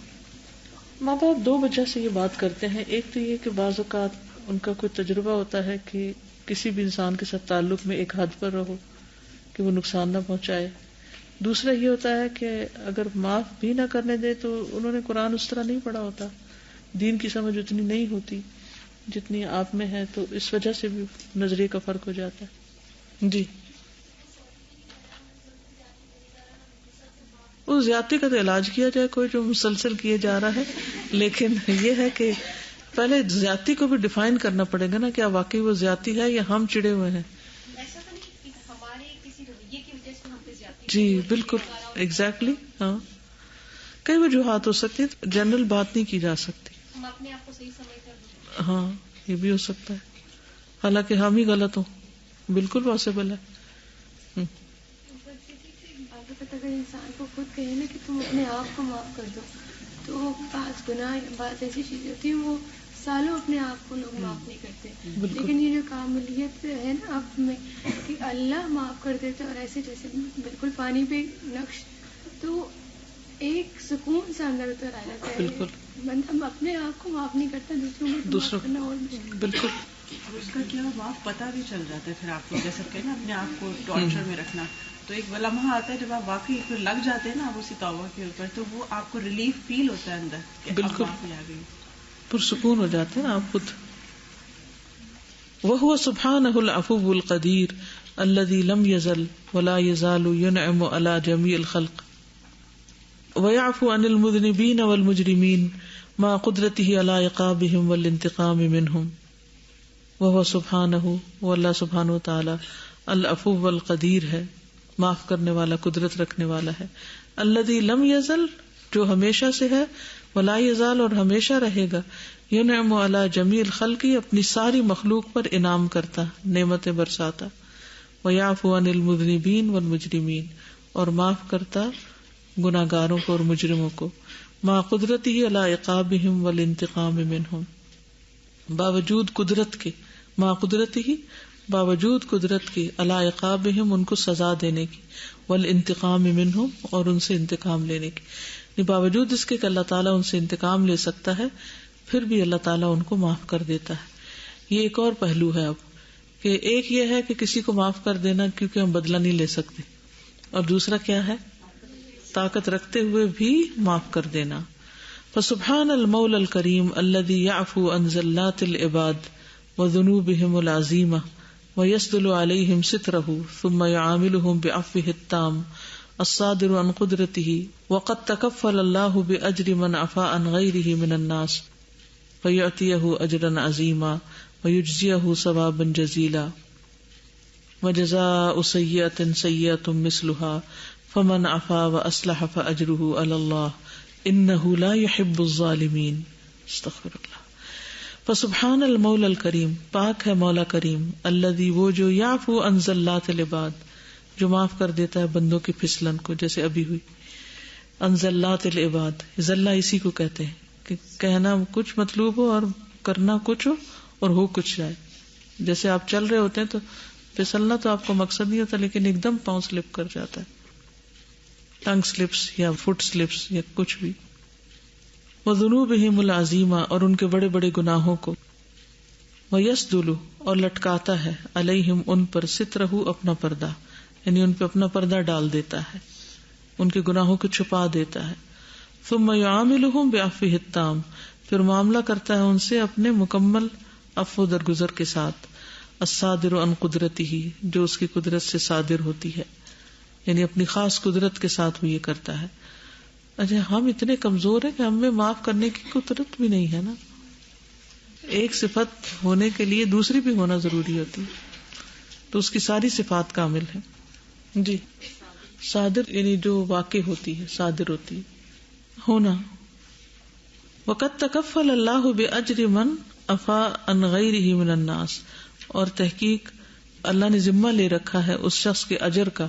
ماں باپ دو وجہ سے یہ بات کرتے ہیں. ایک تو یہ کہ بعض اوقات ان کا کوئی تجربہ ہوتا ہے کہ کسی بھی انسان کے ساتھ تعلق میں ایک حد پر رہو کہ وہ نقصان نہ پہنچائے. دوسرا یہ ہوتا ہے کہ اگر معاف بھی نہ کرنے دے تو انہوں نے قرآن اس طرح نہیں پڑھا ہوتا, دین کی سمجھ اتنی نہیں ہوتی جتنی آپ میں ہے, تو اس وجہ سے بھی نظریے کا فرق ہو جاتا ہے. جی اس زیادتی کا تو علاج کیا جائے کوئی جو مسلسل کیے جا رہا ہے, لیکن یہ ہے کہ پہلے زیادتی کو بھی ڈیفائن کرنا پڑے گا نا, کیا واقعی وہ زیادتی ہے یا ہم چڑے ہوئے ہیں. ایسا تو نہیں کہ ہمارے کسی رویے کی وجہ سے ہم پہ زیادتی. جی بالکل ایگزیکٹلی. ہاں کئی وجوہات ہو سکتی, جنرل بات نہیں کی جا سکتی. ہم اپنے آپ کو صحیح سمجھ کر, ہاں یہ بھی ہو سکتا ہے, حالانکہ ہم ہی غلط ہوں, بالکل پاسبل ہے. اگر انسان کو خود کہے نا کہ تم اپنے آپ کو معاف کر دو, تو بعض گناہ, بعض ایسی چیزیں ہوتی ہیں وہ سالوں اپنے آپ کو لوگ معاف نہیں کرتے. لیکن یہ جو کاملیت ہے نا آپ میں کہ اللہ معاف کر دیتے, اور ایسے جیسے بالکل پانی پہ نقش, تو ایک سکون سے اندر اتر آ جاتا ہے. بندہ اپنے آپ کو معاف نہیں کرتا, دوسروں کو اور بالکل. اس کا کیا معاف پتہ بھی چل جاتا ہے پھر آپ کو, جیسے کہ نا اپنے آپ کو ٹارچر میں رکھنا. تو ایک لمحہ آتا ہے جب آپ واقعی پھر لگ جاتے ہیں نا آپ اسی توبہ کے اوپر, تو وہ آپ کو ریلیف فیل ہوتا ہے اندر کہ بالکل معافی آ گئی, پرسکون ہو جاتے ہیں نا آپ خود. وَهُوَ سُبْحَانَهُ الْعَفُوُّ الْقَدِيرُ الَّذِي لَمْ يَزَلْ وَلَا يَزَالُ يُنْعِمُ عَلَى جَمِيعِ الْخَلْقِ وَيَعْفُو عَنِ الْمُذْنِبِينَ وَالْمُجْرِمِينَ مَعَ قُدْرَتِهِ عَلَى عِقَابِهِمْ وَالْانْتِقَامِ مِنْهُمْ. وَهُوَ سُبْحَانَهُ, وَاللَّهُ سبحانہ وتعالی العفو القدیر ہے, معاف کرنے والا, قدرت رکھنے والا ہے. الذی لم یزل, جو ہمیشہ سے ہے, ولا یزال, اور ہمیشہ رہے گا, ینعم علی جمیع الخلق, اپنی ساری مخلوق پر انعام کرتا, نعمتیں برساتا. ویعفو عن المذنبین والمجرمین, اور معاف کرتا گناہگاروں کو اور مجرموں کو. مع قدرتہ علی عقابہم والانتقام منہم, باوجود قدرت کے, مع قدرتہ, باوجود قدرت کی, علی عقابہم, ان کو سزا دینے کی, والانتقام منہم, اور ان سے انتقام لینے کی. باوجود اس کے کہ اللہ تعالیٰ ان سے انتقام لے سکتا ہے, پھر بھی اللہ تعالیٰ ان کو معاف کر دیتا ہے. یہ ایک اور پہلو ہے اب, کہ ایک یہ ہے کہ کسی کو معاف کر دینا کیونکہ ہم بدلہ نہیں لے سکتے, اور دوسرا کیا ہے, طاقت رکھتے ہوئے بھی معاف کر دینا. فسبحان المولا الکریم الذی یعفو عن زلات العباد وذنوبہم العظیمہ ویسدل علیہم سترہ ثم یعاملہم بعفوہ التام الصادر عن قدرتہ. وقد تکفل اللہ بأجر من عفا عن غیرہ من الناس فیعطیہ اجرا عظیما ویجزیہ ثوابا جزیلا. وجزاء سیئۃ سیئۃ مثلها فمن عفا واصلح فاجرہ علی اللہ انہ لا يحب الظالمین. استغفر اللہ. فسبحان المولا الکریم, پاک ہے مولا کریم, الذی, وہ جو, یعفو عن زلات العباد, جو معاف کر دیتا ہے بندوں کی پھسلن کو, جیسے ابھی ہوئی. عن زلات العباد, زلہ اسی کو کہتے ہیں کہ کہنا کچھ مطلوب ہو اور کرنا کچھ ہو اور ہو کچھ جائے. جیسے آپ چل رہے ہوتے ہیں تو پھسلنا تو آپ کو مقصد نہیں ہوتا, لیکن ایک دم پاؤں سلپ کر جاتا ہے, ٹنگ سلپس یا فٹ سلپس یا کچھ بھی. وذنوبہم العظیمہ, اور ان کے بڑے بڑے گناہوں کو. ویسدل, اور لٹکاتا ہے, علیہم, ان پر, سترہ, اپنا پردہ, یعنی ان پہ اپنا پردہ ڈال دیتا ہے. ان کے گناہوں کو چھپا دیتا ہے. ثم يعاملهم بعفوه التام، پھر معاملہ کرتا ہے ان سے اپنے مکمل عفو درگزر کے ساتھ. الصادر عن قدرته، جو اس کی قدرت سے صادر ہوتی ہے، یعنی اپنی خاص قدرت کے ساتھ وہ یہ کرتا ہے. اچھا ہم اتنے کمزور ہیں کہ ہم میں معاف کرنے کی قدرت بھی نہیں ہے نا. ایک صفت ہونے کے لیے دوسری بھی ہونا ضروری ہوتی ہے، تو اس کی ساری صفات کامل ہیں. جی صادر یعنی جو واقع ہوتی ہے، صادر ہوتی ہے ہونا. وقد تکفل اللہ بأجر من عفا عن غیرہ من الناس، اور تحقیق اللہ نے ذمہ لے رکھا ہے اس شخص کے اجر کا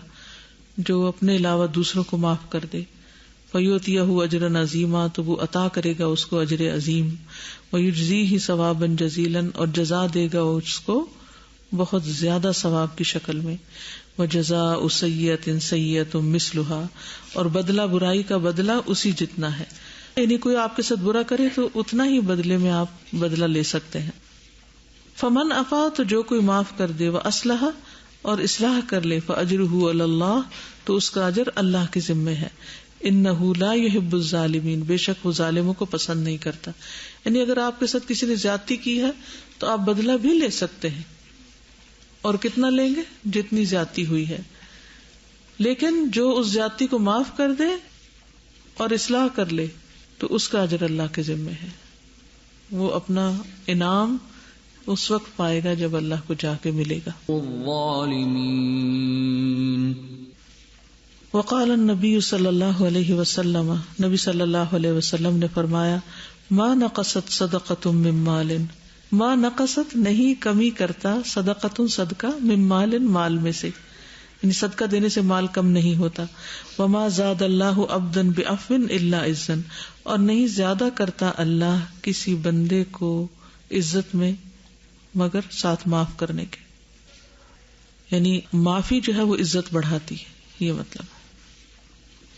جو اپنے علاوہ دوسروں کو معاف کر دے. فَيُؤْتِيَهُ أَجْرًا عَظِيمًا، تو وہ عطا کرے گا اس کو اجر عظیم. وَيُجْزِيهِ ثوابا جزیلا، اور جزا دے گا اس کو بہت زیادہ ثواب کی شکل میں. وَجَزَاءُ سَيِّئَةٍ سَيِّئَةٌ مِثْلُهَا، اور بدلہ برائی کا بدلہ اسی جتنا ہے. یعنی کوئی آپ کے ساتھ برا کرے تو اتنا ہی بدلے میں آپ بدلہ لے سکتے ہیں. فمن عفا، تو جو کوئی معاف کر دے، وَأَصْلَحَ، اور اصلاح کر لے، فَأَجْرُهُ عَلَى اللَّهِ، تو اس کا اجر اللہ کے ذمے ہے. انہ لا يحب الظالمین، بے شک وہ ظالموں کو پسند نہیں کرتا. یعنی اگر آپ کے ساتھ کسی نے زیادتی کی ہے تو آپ بدلہ بھی لے سکتے ہیں، اور کتنا لیں گے؟ جتنی زیادتی ہوئی ہے. لیکن جو اس زیادتی کو معاف کر دے اور اصلاح کر لے تو اس کا اجر اللہ کے ذمے ہے. وہ اپنا انعام اس وقت پائے گا جب اللہ کو جا کے ملے گا. وقال النبی صلی اللہ علیہ وسلم، نبی صلی اللہ علیہ وسلم نے فرمایا، ما نقصت صدقۃ من مال، ما نقصت نہیں کمی کرتا، صدقۃ صدقہ، من مال مال میں سے، یعنی صدقہ دینے سے مال کم نہیں ہوتا. وما زاد اللہ عبدا بعفو الا عزا، اور نہیں زیادہ کرتا اللہ کسی بندے کو عزت میں مگر ساتھ معاف کرنے کے. یعنی معافی جو ہے وہ عزت بڑھاتی ہے، یہ مطلب ہے.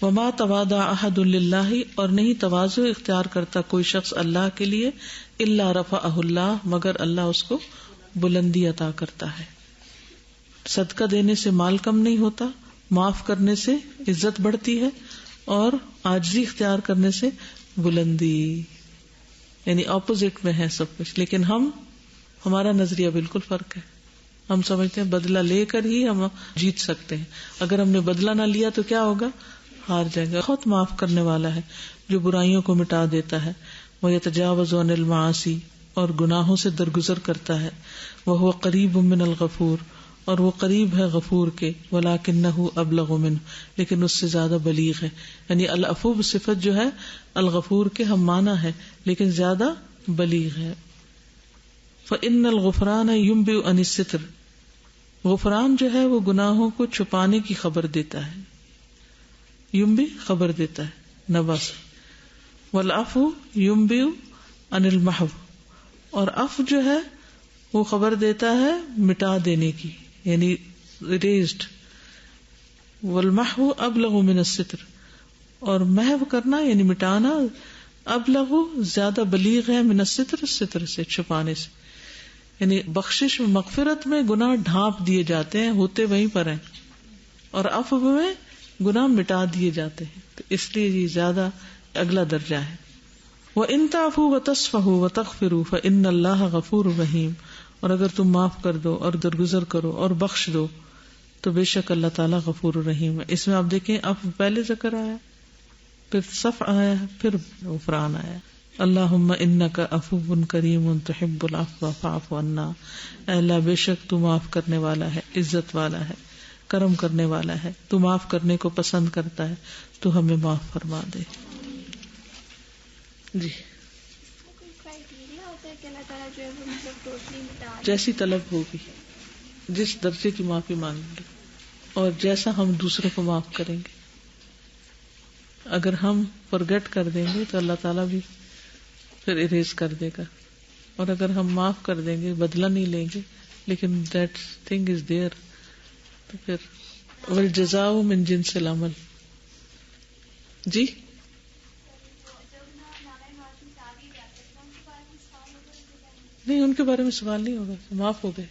وما تواضع احد للہ، اور نہیں تواضع اختیار کرتا کوئی شخص اللہ کے لیے، الا رفعہ اللہ، مگر اللہ اس کو بلندی عطا کرتا ہے. صدقہ دینے سے مال کم نہیں ہوتا، معاف کرنے سے عزت بڑھتی ہے، اور عاجزی اختیار کرنے سے بلندی. یعنی اپوزٹ میں ہے سب کچھ. لیکن ہمارا نظریہ بالکل فرق ہے. ہم سمجھتے ہیں بدلہ لے کر ہی ہم جیت سکتے ہیں. اگر ہم نے بدلہ نہ لیا تو کیا ہوگا؟ ہار جائے گا. بہت معاف کرنے والا ہے جو برائیوں کو مٹا دیتا ہے. وَيَتَجَاوَزُ عَنِ الْمَعَاصِي، اور گناہوں سے درگزر کرتا ہے. وَهُوَ قَرِيبٌ مِّنَ الْغَفُورِ، اور وہ قریب ہے غفور کے. وَلَكِنَّهُ أَبْلَغُ مِنْهُ، لیکن اس سے زیادہ بلیغ ہے. یعنی العفو صفت جو ہے الغفور کے ہم معنی ہے، لیکن زیادہ بلیغ ہے. فَإِنَّ الْغُفْرَانَ يُنْبِئُ عَنِ السِّتْرِ، غفران جو ہے وہ گناہوں کو چھپانے کی خبر دیتا ہے. یمبی خبر دیتا ہے نبا سے. والعفو یمبی عن المحو، اور عفو جو ہے وہ خبر دیتا ہے مٹا دینے کی، یعنی ریزڈ. والمحو ابلغ من الستر، اور محو کرنا یعنی مٹانا ابلغ زیادہ بلیغ ہے من الستر، ستر سے چھپانے سے. یعنی بخشش مغفرت میں گناہ ڈھانپ دیے جاتے ہیں، ہوتے وہیں پر ہیں، اور عفو میں گناہ مٹا دیے جاتے ہیں. تو اس لیے یہ زیادہ اگلا درجہ ہے. وَإِن تَعْفُوا وَتَصْفَحُوا وَتَغْفِرُوا فَإِنَّ اللَّهَ غَفُورٌ رَحِيمٌ، اور اگر تم معاف کر دو اور درگزر کرو اور بخش دو تو بے شک اللہ تعالیٰ غفور الرحیم ہے. اس میں آپ دیکھیں عفو پہلے ذکر آیا، پھر صفح آیا، پھر غفران آیا. اللہم انک عفو کریم تحب العفو فاعف عنا، اے اللہ بے شک تو معاف کرنے والا ہے، عزت والا ہے، کرم کرنے والا ہے، تو معاف کرنے کو پسند کرتا ہے، تو ہمیں معاف فرما دے. جی جیسی طلب ہوگی، جس درجے کی معافی مانگیں گے اور جیسا ہم دوسروں کو معاف کریں گے. اگر ہم فرگٹ کر دیں گے تو اللہ تعالیٰ بھی پھر اریز کر دے گا، اور اگر ہم معاف کر دیں گے، بدلہ نہیں لیں گے، لیکن دیٹ تھنگ از دیئر، تو پھر والجزاء من جنس العمل. جی نہیں، ان کے بارے میں سوال نہیں ہوگا، معاف ہو گئے.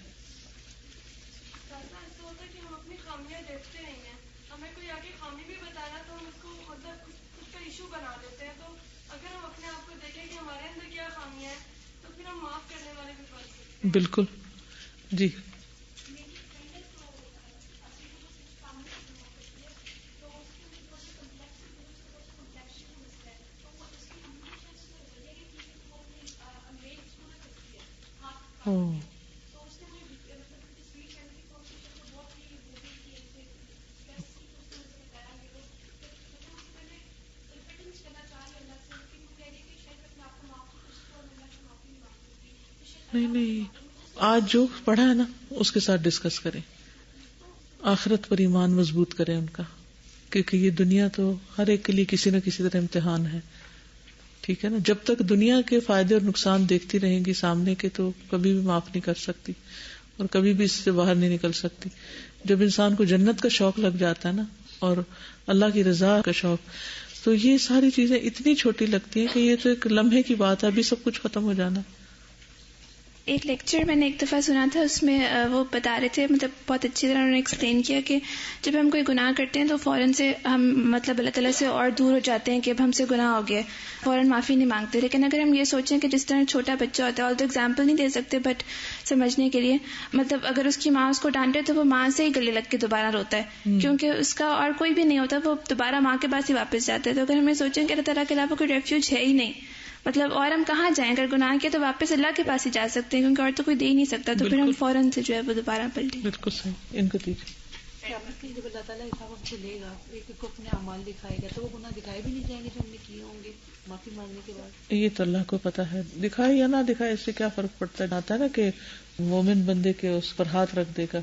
بنا دیتے ہیں. تو اگر ہم اپنے آپ کو دیکھیں کہ ہمارے اندر کیا خامیاں ہیں تو پھر ہم معاف کرنے والے بھی بن سکتے ہیں. بالکل. جی نہیں آج جو پڑھا ہے نا اس کے ساتھ ڈسکس کریں, آخرت پر ایمان مضبوط کریں ان کا, کیونکہ یہ دنیا تو ہر ایک کے لیے کسی نہ کسی طرح امتحان ہے. ٹھیک ہے نا, جب تک دنیا کے فائدے اور نقصان دیکھتی رہیں گی سامنے کے تو کبھی بھی معاف نہیں کر سکتی اور کبھی بھی اس سے باہر نہیں نکل سکتی. جب انسان کو جنت کا شوق لگ جاتا ہے نا اور اللہ کی رضا کا شوق, تو یہ ساری چیزیں اتنی چھوٹی لگتی ہیں کہ یہ تو ایک لمحے کی بات ہے, ابھی سب کچھ ختم ہو جانا. ایک لیکچر میں نے ایک دفعہ سنا تھا, اس میں وہ بتا رہے تھے, مطلب بہت اچھی طرح انہوں نے ایکسپلین کیا کہ جب ہم کوئی گناہ کرتے ہیں تو فوراً سے ہم مطلب اللہ تعالیٰ سے اور دور ہو جاتے ہیں کہ اب ہم سے گناہ ہو گیا, فوراً معافی نہیں مانگتے. لیکن اگر ہم یہ سوچیں کہ جس طرح چھوٹا بچہ ہوتا ہے, اور تو ایگزامپل نہیں دے سکتے بٹ سمجھنے کے لیے, مطلب اگر اس کی ماں اس کو ڈانٹے تو وہ ماں سے ہی گلے لگ کے دوبارہ روتا ہے, کیونکہ اس کا اور کوئی بھی نہیں ہوتا, وہ دوبارہ ماں کے پاس ہی واپس جاتا ہے. تو اگر ہمیں سوچیں کہ اللہ تعالیٰ کے علاوہ کوئی ریفیوج ہے ہی نہیں, مطلب اور ہم کہاں جائیں, اگر گناہ کیا تو واپس اللہ کے پاس ہی جا سکتے ہیں, کیونکہ اور تو کوئی دے ہی نہیں سکتا, تو پھر ہم فوراً سے جو ہے وہ دوبارہ پلٹیں. بالکل صحیح. ان کو دیکھیں جب اللہ تعالیٰ حساب سے لے گا, ایک کو اپنے اعمال دکھائے گا, تو وہ گناہ دکھائے بھی نہیں جائیں گے جو ہم نے کیے ہوں گے معافی مانگنے کے بعد. یہ تو اللہ کو پتا ہے, دکھائے یا نہ دکھائے اس سے کیا فرق پڑتا ہے. آتا ہے نا کہ مومن بندے کے اس پر ہاتھ رکھ دے گا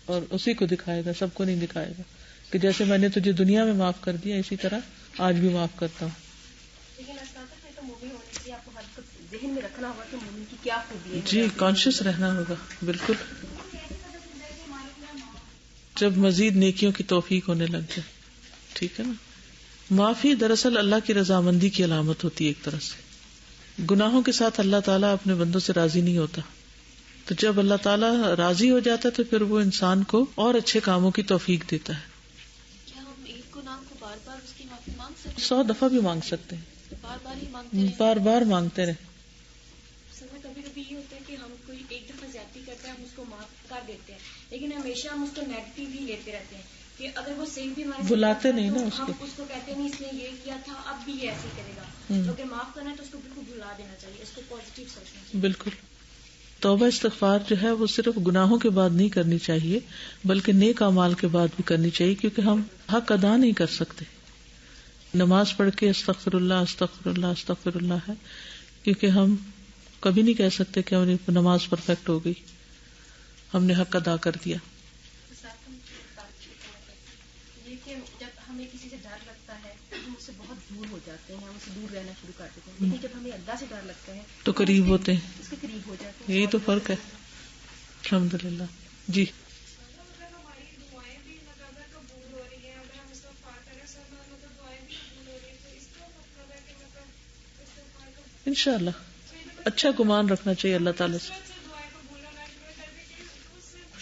اور اسی کو دکھائے گا, سب کو نہیں دکھائے گا, کہ جیسے میں نے تجھے دنیا میں معاف کر دیا اسی طرح آج بھی معاف کرتا ہوں. آپ کو ہر ذہن میں رکھنا ہوگا کہ مومن کی کیا خوبی ہے. جی کانشیس رہنا ہوگا. بالکل, جب مزید نیکیوں کی توفیق ہونے لگ جائے. ٹھیک ہے نا, معافی دراصل اللہ کی رضامندی کی علامت ہوتی ہے ایک طرح سے. گناہوں کے ساتھ اللہ تعالیٰ اپنے بندوں سے راضی نہیں ہوتا, تو جب اللہ تعالیٰ راضی ہو جاتا ہے تو پھر وہ انسان کو اور اچھے کاموں کی توفیق دیتا ہے. کیا ہم ایک گناہ کو بار بار اس کی معافی مانگ سکتے ہیں؟ 100 دفعہ بھی مانگ سکتے ہیں, بار بار ہی مانگتے رہیں, بار بار مانگتے رہے. کبھی کبھی یہ ہوتا ہے کہ ہم کوئی ایک دفعہ زیادتی کرتے ہیں, ہم اس کو معاف کر دیتے ہیں, لیکن ہمیشہ ہم اس کو نیگیٹو لیتے رہتے ہیں کہ اگر وہ صحیح بھی ہمارے بلاتے نہیں نا ہم اس کو کہتے ہیں نہیں اس نے یہ کیا تھا اب بھی یہ ایسے ہی کرے گا. تو اگر معاف کرنا ہے تو اس کو بالکل بھلا دینا چاہیے, اس کو پازیٹیو سوچنا چاہیے. بالکل. توبہ استغفار جو ہے وہ صرف گناہوں کے بعد نہیں کرنی چاہیے بلکہ نیک اعمال کے بعد بھی کرنی چاہیے, کیونکہ ہم حق ادا نہیں کر سکتے. نماز پڑھ کے استغفر اللہ استغفر اللہ استغفر اللہ ہے, کیونکہ ہم کبھی نہیں کہہ سکتے کہ ہماری نماز پرفیکٹ ہو گئی, ہم نے حق ادا کر دیا. یہ کہ جب ہمیں کسی سے ڈر لگتا ہے ہم اس سے بہت دور ہو جاتے ہیں, ہم اس سے دور رہنا شروع کر دیتے ہیں, لیکن جب ہمیں اللہ سے ڈر لگتا ہے تو قریب ہوتے ہیں, اس کے قریب ہو جاتے ہیں. یہی تو فرق ہے. الحمدللہ. جی انشاءاللہ اچھا گمان رکھنا چاہیے اللہ تعالیٰ سے,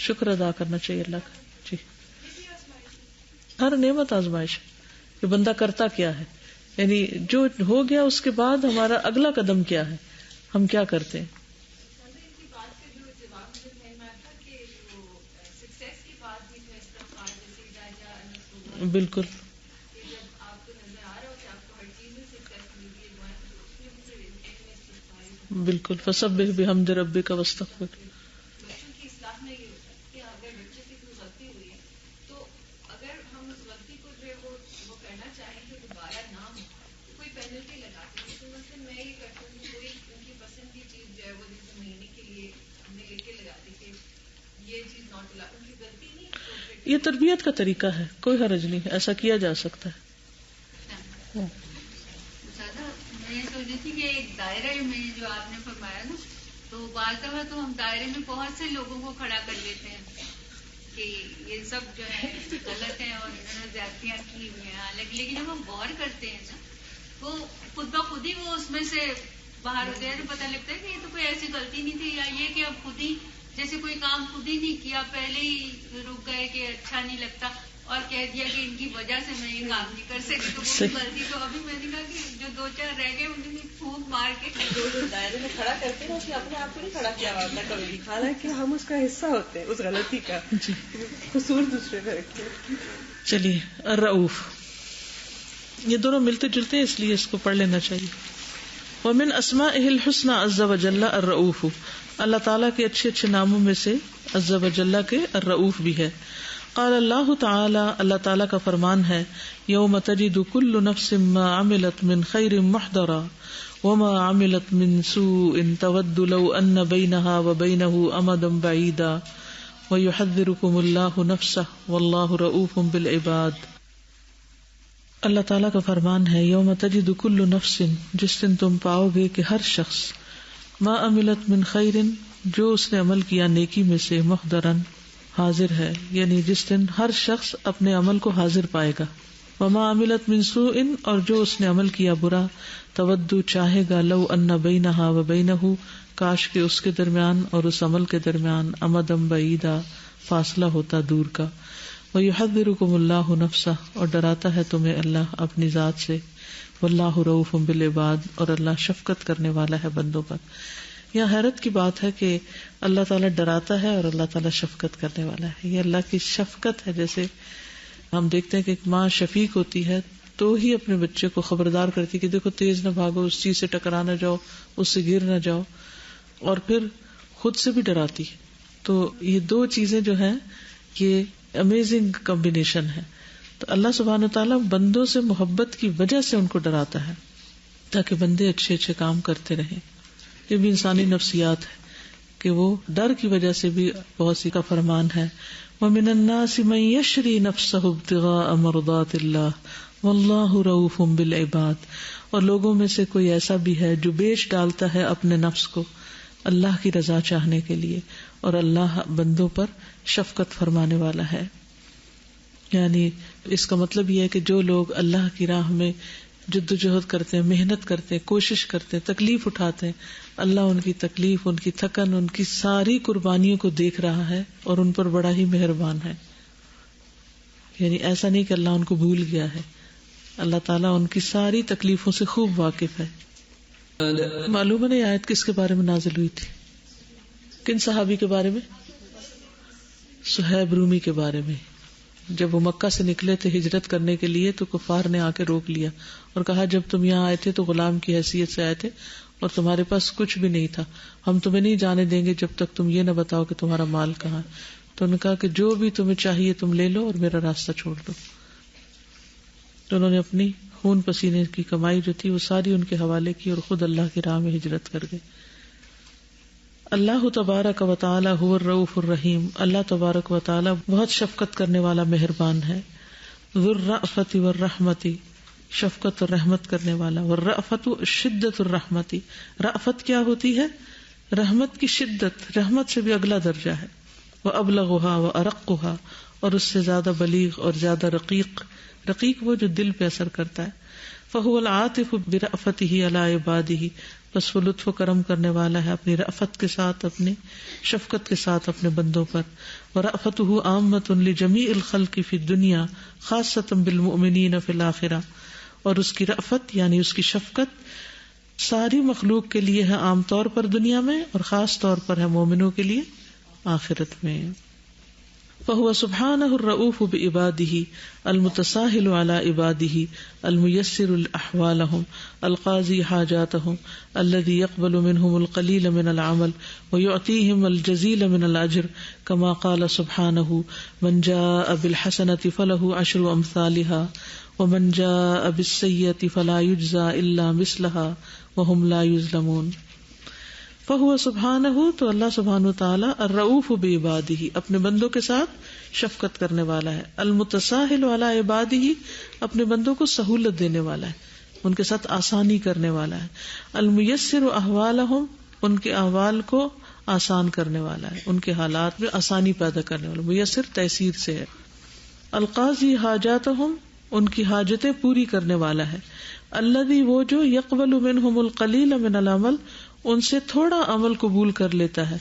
شکر ادا کرنا چاہیے اللہ کا. جی ہر نعمت آزمائش کہ بندہ کرتا کیا ہے, یعنی جو ہو گیا اس کے بعد ہمارا اگلا قدم کیا ہے, ہم کیا کرتے ہیں. بالکل بالکل. فسبح بحمد ربک واستغفر. یہ تربیت کا طریقہ ہے, کوئی حرج نہیں, ایسا کیا جا سکتا ہے. میں سوچ رہی تھی کہ ایک دائرہ میں جو آپ نے فرمایا نا, تو بعض دفعہ تو ہم دائرے میں بہت سے لوگوں کو کھڑا کر لیتے ہیں کہ یہ سب جو ہے غلط ہے اور انہوں نے زیادتیاں کی ہوئی ہیں, حالانکہ لیکن جب ہم غور کرتے ہیں نا وہ خود بخود ہی وہ اس میں سے باہر ہوتے ہیں, تو پتہ لگتا ہے کہ یہ تو کوئی ایسی غلطی نہیں تھی, یا یہ کہ اب خود ہی جیسے کوئی کام خود ہی نہیں کیا, پہلے ہی رک گئے کہ اچھا نہیں لگتا, اور کہہ دیا کہ ان کی وجہ سے میں یہ کام نہیں کر سکتی، تو وہ غلطی تو ابھی میں نے کہا کہ جو 2-4 رہ گئے انہیں بھی پھونک مار کے جو دائرے میں کھڑا کرتے ہیں اس نے اپنے آپ کو نہیں کھڑا کیا ہوتا کبھی بھی، حالانکہ ہم اس کا حصہ ہوتے ہیں اس غلطی کا، قصور دوسرے کا رکھتے ہیں. چلیے الرؤوف، یہ دونوں ملتے جلتے ہیں اس لیے اس کو پڑھ لینا چاہیے. ومن اسمائہ الحسنى عز وجل الرؤوف، اللہ تعالیٰ کے اچھے اچھے ناموں میں سے عز وجل کے الرؤوف بھی ہے. قال اللہ تعالی، اللہ تعالیٰ کا فرمان ہے، یوم تجد کل نفس ما عملت من خیر محضرا وما عملت من سوء تود لو ان بینها وبینه امدا بعیدا ویحذرکم اللہ نفسہ واللہ رؤوف بالعباد. اللہ تعالیٰ کا فرمان ہے، یوم تجد کل نفس، جس دن تم پاؤ گے کہ ہر شخص، ما عملت من خیر، جو اس نے عمل کیا نیکی میں سے، محضرن، حاضر ہے، یعنی جس دن ہر شخص اپنے عمل کو حاضر پائے گا. وما عملت من سوء، اور جو اس نے عمل کیا برا، تودو، چاہے گا، لو ان بینہا و بینہ، کاش کے اس کے درمیان اور اس عمل کے درمیان، امدم بعیدا، فاصلہ ہوتا دور کا. وَيُحَذِّرُكُمُ اللَّهُ نَفْسَهُ، اور ڈراتا ہے تمہیں اللہ اپنی ذات سے. وَاللَّهُ رَؤُوفٌ بِالْعِبَادِ، اور اللہ شفقت کرنے والا ہے بندوں پر. یہاں حیرت کی بات ہے کہ اللہ تعالیٰ ڈراتا ہے اور اللہ تعالیٰ شفقت کرنے والا ہے. یہ اللہ کی شفقت ہے. جیسے ہم دیکھتے ہیں کہ ایک ماں شفیق ہوتی ہے تو ہی اپنے بچے کو خبردار کرتی کہ دیکھو تیز نہ بھاگو، اس چیز سے ٹکرا نہ جاؤ، اس سے گر نہ جاؤ، اور پھر خود سے بھی ڈراتی ہے. تو یہ دو چیزیں جو ہیں یہ امیزنگ کمبینیشن ہے. تو اللہ سبحانہ وتعالیٰ بندوں سے محبت کی وجہ سے ان کو ڈراتا ہے تاکہ بندے اچھے اچھے کام کرتے رہیں. یہ بھی انسانی نفسیات ہے کہ وہ ڈر کی وجہ سے بھی بہت سی کا فرمان ہے، وَمِنَ النَّاسِ مَن يَشْرِي نَفْسَهُ ابْتِغَاءَ مَرْضَاتِ اللَّهِ وَاللَّهُ رَؤُوفٌ بِالْعِبَادِ. اور لوگوں میں سے کوئی ایسا بھی ہے جو بیچ ڈالتا ہے اپنے نفس کو اللہ کی رضا چاہنے کے لیے، اور اللہ بندوں پر شفقت فرمانے والا ہے. یعنی اس کا مطلب یہ ہے کہ جو لوگ اللہ کی راہ میں جد و جہد کرتے ہیں، محنت کرتے ہیں، کوشش کرتے ہیں، تکلیف اٹھاتے ہیں، اللہ ان کی تکلیف، ان کی تھکن، ان کی ساری قربانیوں کو دیکھ رہا ہے اور ان پر بڑا ہی مہربان ہے. یعنی ایسا نہیں کہ اللہ ان کو بھول گیا ہے، اللہ تعالیٰ ان کی ساری تکلیفوں سے خوب واقف ہے. معلوم ہے نا یہ آیت کس کے بارے میں نازل ہوئی تھی؟ کن صحابی کے بارے میں؟ صہیب رومی کے بارے میں. جب وہ مکہ سے نکلے تھے ہجرت کرنے کے لیے تو کفار نے آ کے روک لیا اور کہا جب تم یہاں آئے تھے تو غلام کی حیثیت سے آئے تھے اور تمہارے پاس کچھ بھی نہیں تھا، ہم تمہیں نہیں جانے دیں گے جب تک تم یہ نہ بتاؤ کہ تمہارا مال کہاں ہے. تو انہوں نے کہا کہ جو بھی تمہیں چاہیے تم لے لو اور میرا راستہ چھوڑ دو. تو انہوں نے اپنی خون پسینے کی کمائی جو تھی وہ ساری ان کے حوالے کی اور خود اللہ کی راہ میں ہجرت کر گئے. اللہ تبارک و تعالی هو الرؤوف الرحیم، اللہ تبارک و تعالی بہت شفقت کرنے والا مہربان ہے. ذو الرأفت والرحمت، شفقت اور رحمت کرنے والا. والرأفت شدت الرحمت، رأفت کیا ہوتی ہے؟ رحمت کی شدت، رحمت سے بھی اگلا درجہ ہے. وابلغها وارقها، اور اس سے زیادہ بلیغ اور زیادہ رقیق. رقیق وہ جو دل پہ اثر کرتا ہے. فهو العاطف برأفته على عباده، بس وہ لطف و کرم کرنے والا ہے اپنی رأفت کے ساتھ، اپنی شفقت کے ساتھ اپنے بندوں پر. ورأفته عامة لجميع الخلق في الدنيا خاصة بالمؤمنين في الآخرة، اور اس کی رأفت یعنی اس کی شفقت ساری مخلوق کے لیے ہے عام طور پر دنیا میں، اور خاص طور پر ہے مومنوں کے لیے آخرت میں. فهو سبحانه الرؤوف بعباده المتساهل على عباده الميسر احوالهم القاضي حاجاتهم الذي يقبل منهم القليل من العمل ويعطيهم الجزيل من الاجر كما قال سبحانه من جاء بالحسنة فله عشر امثالها ومن جاء بالسيئة فلا يجزى الا مثلها وهم لا يظلمون. فهو سبحانہ، تو اللہ سبحانہ وتعالی الرؤوف بعبادہ، اپنے بندوں کے ساتھ شفقت کرنے والا ہے. المتساہل علی عبادہ، اپنے بندوں کو سہولت دینے والا ہے، ان کے ساتھ آسانی کرنے والا ہے. المیسر احوالہم، ان کے احوال کو آسان کرنے والا ہے، ان کے حالات میں آسانی پیدا کرنے والا. میسر تیسیر سے ہے. القاضی حاجاتہم، ان کی حاجتیں پوری کرنے والا ہے. الذی، وہ جو یقبل منہم القلیل من العمل، ان سے تھوڑا عمل قبول کر لیتا ہے.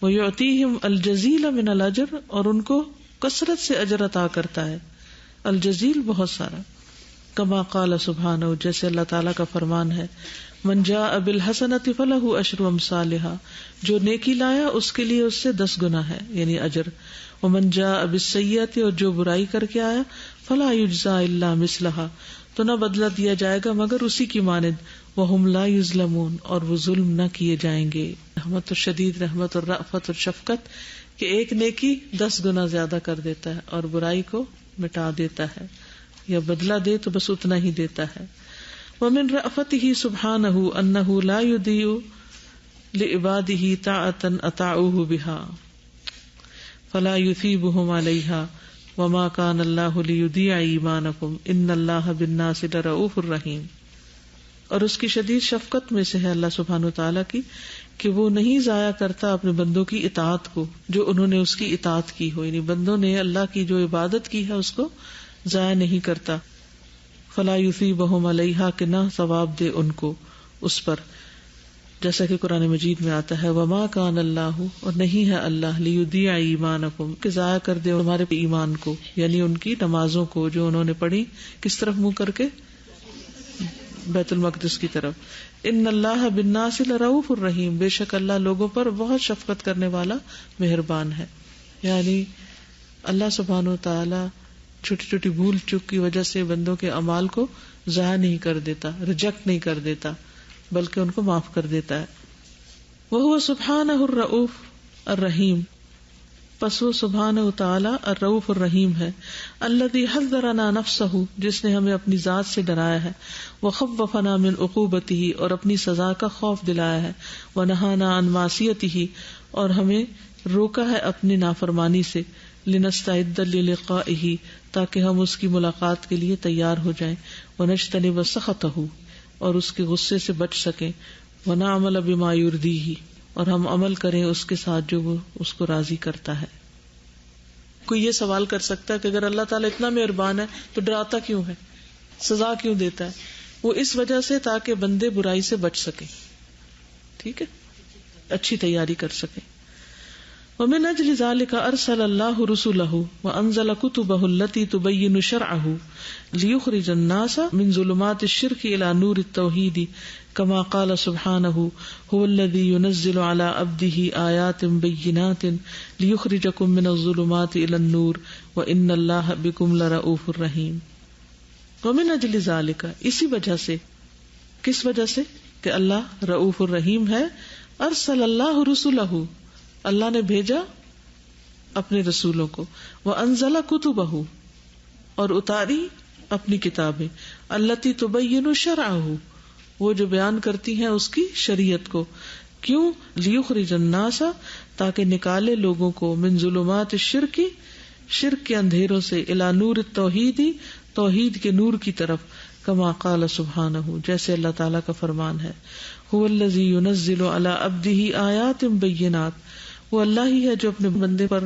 وَيُعْطِيهِمْ الْجَزِيلَ مِنَ الْأَجْرِ، اور ان کو کثرت سے اجر عطا کرتا ہے. الجزیل بہت سارا. کما قال سبحانہ جیسے اللہ تعالیٰ کا فرمان ہے من جاء بالحسنۃ فلہ عشر امثالھا جو نیکی لایا اس کے لیے اس سے 10 گنا ہے یعنی اجر. ومن جاء بالسیئۃ اور جو برائی کر کے آیا فلا یجزا الا مثلھا تو نہ بدلہ دیا جائے گا مگر اسی کی مانند. وہم لا یظلمون اور وہ ظلم نہ کیے جائیں گے. رحمت الشدید رحمت اور رأفت اور شفقت کہ ایک نیکی 10 گنا زیادہ کر دیتا ہے اور برائی کو مٹا دیتا ہے یا بدلہ دے تو بس اتنا ہی دیتا ہے. ومن رأفته سبحانہ انہ لا یضیع لعبادہ طاعۃ اطاعوہ بها فلا یثیبہم علیہا وما کان اللہ لیضیع ایمانکم ان اللہ بالناس لرؤوف الرحیم. اور اس کی شدید شفقت میں سے ہے اللہ سبحانہ وتعالی کی کہ وہ نہیں ضائع کرتا اپنے بندوں کی اطاعت کو جو انہوں نے اس کی اطاعت کی ہو، یعنی بندوں نے اللہ کی جو عبادت کی ہے اس کو ضائع نہیں کرتا. فلا یثیبہم علیہا کہ نہ ثواب دے ان کو اس پر، جیسا کہ قرآن مجید میں آتا ہے وما کان اللہ اور نہیں ہے اللہ لیضیع ایمانکم کہ ضائع کر دے ہمارے ایمان کو، یعنی ان کی نمازوں کو جو انہوں نے پڑھی کس طرف منہ کر کے بیت المقدس کی طرف. ان اللہ بالناس لرؤوف الرحیم بے شک اللہ لوگوں پر بہت شفقت کرنے والا مہربان ہے. یعنی اللہ سبحانہ وتعالی چھوٹی چھوٹی بھول چوک کی وجہ سے بندوں کے اعمال کو ضائع نہیں کر دیتا، ریجیکٹ نہیں کر دیتا، بلکہ ان کو معاف کر دیتا ہے. وہو سبحانہ الرؤوف الرحیم پس وہ سبحانہ وتعالی الرؤوف الرحیم ہے. الذی حذرنا نفسہ جس نے ہمیں اپنی ذات سے ڈرایا ہے. وخوفنا من عقوبتہ اور اپنی سزا کا خوف دلایا ہے. ونہانا عن معصیتہ اور ہمیں روکا ہے اپنی نافرمانی سے. لنستعد للقائہ تاکہ ہم اس کی ملاقات کے لیے تیار ہو جائیں. ونجتنب سخطہ اور اس کے غصے سے بچ سکیں. ونعمل بما یرضیہ اور ہم عمل کریں اس کے ساتھ جو وہ اس کو راضی کرتا ہے. کوئی یہ سوال کر سکتا ہے کہ اگر اللہ تعالیٰ اتنا مہربان ہے تو ڈراتا کیوں ہے، سزا کیوں دیتا ہے؟ وہ اس وجہ سے تاکہ بندے برائی سے بچ سکیں، ٹھیک ہے، اچھی تیاری کر سکیں. ومن اجل ذلك ارسل اللہ رسله وانزل كتبه التي تبين شرعه ليخرج الناس من ظلمات الشرك الى نور التوحيد كما قال سبحانه هو الذي ينزل على عبده آيات بينات ليخرجكم من الظلمات الى النور وان الله بكم لرؤوف رحيم. ومن اجل ذلك اسی وجہ سے، کس وجہ سے کہ اللہ رؤوف الرحیم ہے. ارسل اللہ رسله اللہ نے بھیجا اپنے رسولوں کو. وانزل کتبہ اور اتاری اپنی کتابیں. التی تبین شرعہ وہ جو بیان کرتی ہیں اس کی شریعت کو. کیوں؟ لیخرج الناس تاکہ نکالے لوگوں کو من ظلمات الشرک شرک کے اندھیروں سے الی نور التوحید توحید کے نور کی طرف. کما قال سبحانہ جیسے اللہ تعالیٰ کا فرمان ہے هو الذی ينزل علی عبده آیات بینات وہ اللہ ہی ہے جو اپنے بندے پر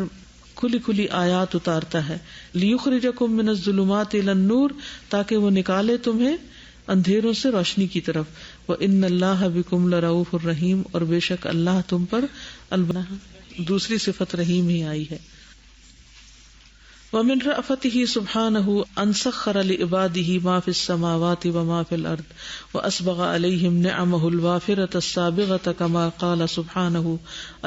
کھلی کھلی آیات اتارتا ہے. لیخرجکم من الظلمات الی النور تاکہ وہ نکالے تمہیں اندھیروں سے روشنی کی طرف. وان اللہ بکم لرؤوف الرحیم اور بے شک اللہ تم پر دوسری صفت رحیم ہی آئی ہے. ومن رأفته سبحانہ ان سخر لعباده ما في السماوات وما في الارض واسبغ عليهم نعمه الوافرة السابغة كما قال سبحانه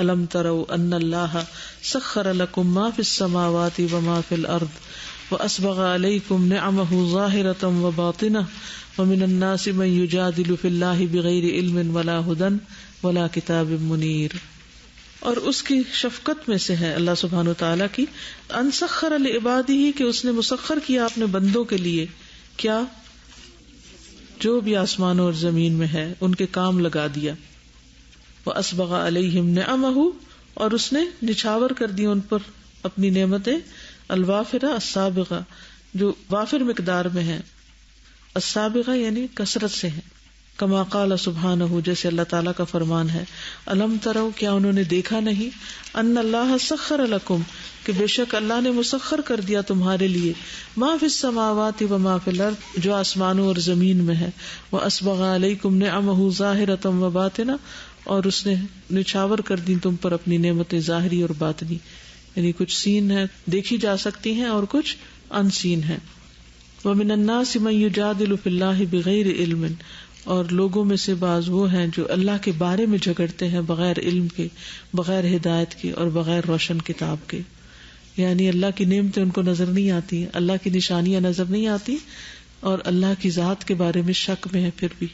الم تروا ان الله سخر لكم ما في السماوات وما في الارض واسبغ عليكم نعمه ظاهرة وباطنة ومن الناس من يجادل في الله بغير علم ولا هدى ولا كتاب منير. اور اس کی شفقت میں سے ہے اللہ سبحانہ وتعالیٰ کی ان سخر لعبادہ کہ اس نے مسخر کیا اپنے بندوں کے لیے کیا جو بھی آسمانوں اور زمین میں ہے ان کے کام لگا دیا. واسبغ علیہم نعمہ اور اس نے نچھاور کر دی ان پر اپنی نعمتیں. الوافرہ السابغہ جو وافر مقدار میں ہیں، السابغہ یعنی کثرت سے ہیں. کما قال سبحانہ جیسے اللہ تعالیٰ کا فرمان ہے الم تروا کیا انہوں نے دیکھا نہیں ان اللہ سخر لکم کہ بے شک اللہ نے مسخر کر دیا تمہارے لیے ما فی السماوات و ما فی الارض جو آسمانوں اور زمین میں ہے. واسبغ علیکم نعمہ ظاہرۃ و باطنہ اور اس نے نچھاور کر دی تم پر اپنی نعمتیں ظاہری اور باطنی، یعنی کچھ سین ہے دیکھی جا سکتی ہیں اور کچھ ان سین ہیں. ومن الناس من یجادل فی اللہ بغیر علم، اور لوگوں میں سے بعض وہ ہیں جو اللہ کے بارے میں جھگڑتے ہیں بغیر علم کے، بغیر ہدایت کے اور بغیر روشن کتاب کے. یعنی اللہ کی نعمتیں ان کو نظر نہیں آتی، اللہ کی نشانیاں نظر نہیں آتی، اور اللہ کی ذات کے بارے میں شک میں ہے. پھر بھی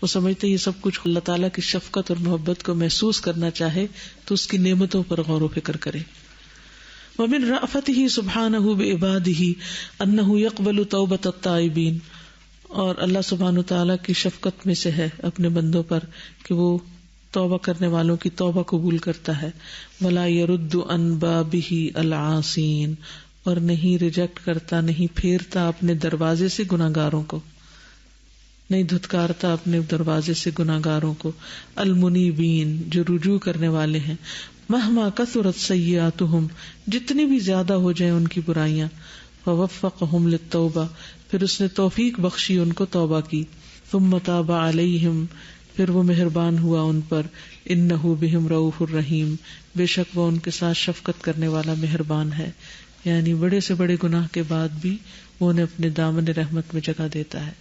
وہ سمجھتے یہ سب کچھ اللہ تعالیٰ کی شفقت اور محبت کو محسوس کرنا چاہے تو اس کی نعمتوں پر غور و فکر کرے. ومن رأفته سبحانہ بعبادہ انہ یقبل توبۃ التائبین، اور اللہ سبحانہ تعالیٰ کی شفقت میں سے ہے اپنے بندوں پر کہ وہ توبہ کرنے والوں کی توبہ قبول کرتا ہے. ولا يرد عن بابہ العاصین، اور نہیں ریجیکٹ کرتا، نہیں پھیرتا اپنے دروازے سے گناہگاروں کو، نہیں دھتکارتا اپنے دروازے سے گناہگاروں کو. المنیبین، جو رجوع کرنے والے ہیں. مہما کثرت سیئاتہم، جتنی بھی زیادہ ہو جائیں ان کی برائیاں. فوفقہم للتوبہ، پھر اس نے توفیق بخشی ان کو توبہ کی. ثم تاب علیہم، پھر وہ مہربان ہوا ان پر. انہ بہم رؤوف الرحیم، بے شک وہ ان کے ساتھ شفقت کرنے والا مہربان ہے. یعنی بڑے سے بڑے گناہ کے بعد بھی وہ انہیں اپنے دامن رحمت میں جگہ دیتا ہے.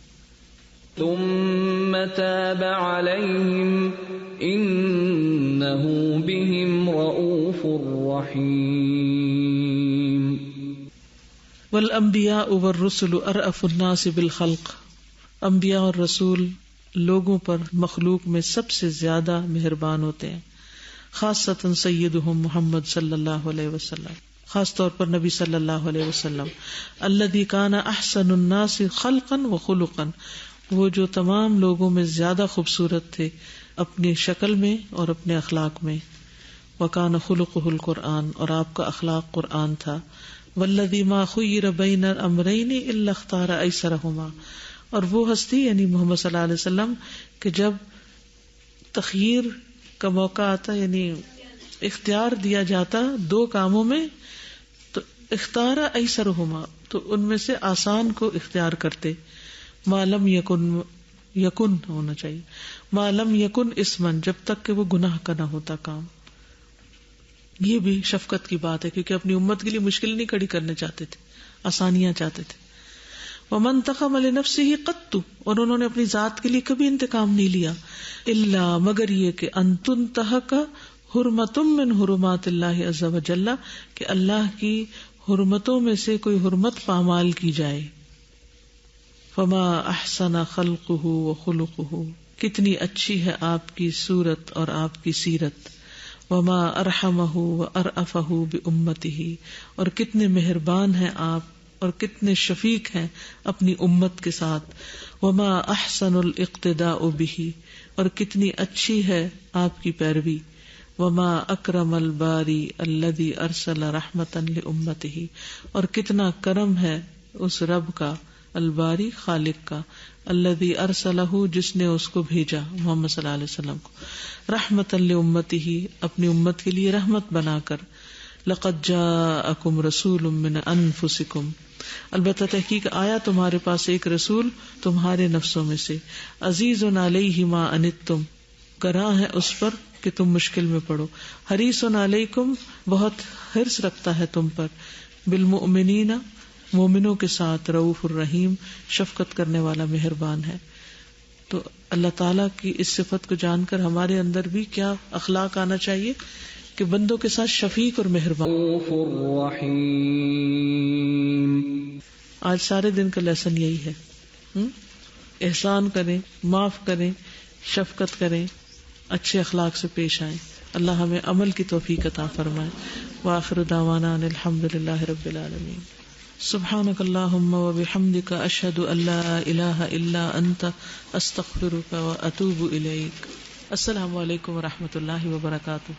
ثم تاب علیہم انہ بہم رؤوف الرحیم. والانبیاء والرسل ارأف الناس بالخلق، انبیاء اور رسول لوگوں پر مخلوق میں سب سے زیادہ مہربان ہوتے ہیں. خاصۃ سیدہم محمد صلی اللہ علیہ وسلم، خاص طور پر نبی صلی اللہ علیہ وسلم. الذی کان احسن الناس خلقا وخلقا، وہ جو تمام لوگوں میں زیادہ خوبصورت تھے اپنی شکل میں اور اپنے اخلاق میں. وکان خلقہ القرآن، اور آپ کا اخلاق قرآن تھا. والذی ما خیر بین الامرین الا اختار ایسرہما، اور وہ ہستی یعنی محمد صلی اللہ علیہ وسلم کہ جب تخییر کا موقع آتا یعنی اختیار دیا جاتا دو کاموں میں تو اختار ایسرہما، تو ان میں سے آسان کو اختیار کرتے. ما لم یکن ہونا چاہیے، ما لم یکن اسمن، جب تک کہ وہ گناہ کا نہ ہوتا کام. یہ بھی شفقت کی بات ہے کیونکہ اپنی امت کے لیے مشکل نہیں کھڑی کرنے چاہتے تھے، آسانیاں چاہتے تھے. وَمَنْ انتقم لنفسه قط، اور انہوں نے اپنی ذات کے لیے کبھی انتقام نہیں لیا. الا، مگر یہ کہ ان تنتہک حرمۃ من حرمات اللہ عز وجل، کہ اللہ کی حرمتوں میں سے کوئی حرمت پامال کی جائے. فما احسن خلقہ وخلقہ، کتنی اچھی ہے آپ کی صورت اور آپ کی سیرت. وما ارحمہ وارأفہ بامتہ، اور کتنے مہربان ہیں آپ اور کتنے شفیق ہیں اپنی امت کے ساتھ. وما احسن الاقتداء بہ، اور کتنی اچھی ہے آپ کی پیروی. وما اکرم الباری الذی ارسل رحمتا لامتہ، اور کتنا کرم ہے اس رب کا، الباری خالق کا، الذی ارسلہ جس نے اس کو بھیجا محمد صلی اللہ علیہ وسلم کو، رحمتا لامتہ اپنی امت کے لیے رحمت بنا کر. لقد جاءکم رسول من انفسکم، البتہ تحقیق آیا تمہارے پاس ایک رسول تمہارے نفسوں میں سے. عزیز علیہ ما عنتم، گراں ہے اس پر کہ تم مشکل میں پڑو. حریص علیکم، بہت حرص رکھتا ہے تم پر. بالمؤمنین، مومنوں کے ساتھ. رؤوف الرحیم، شفقت کرنے والا مہربان ہے. تو اللہ تعالیٰ کی اس صفت کو جان کر ہمارے اندر بھی کیا اخلاق آنا چاہیے کہ بندوں کے ساتھ شفیق اور مہربان. آج سارے دن کا لیسن یہی ہے، احسان کریں، معاف کریں، شفقت کریں، اچھے اخلاق سے پیش آئیں. اللہ ہمیں عمل کی توفیق عطا فرمائے. وآخر دعوانا ان الحمد للہ رب العالمین. سبحانک اللہم وبحمدک، اشہد ان لا الہ الا انت، استغفرک واتوب الیک. السلام علیکم ورحمۃ اللہ وبرکاتہ.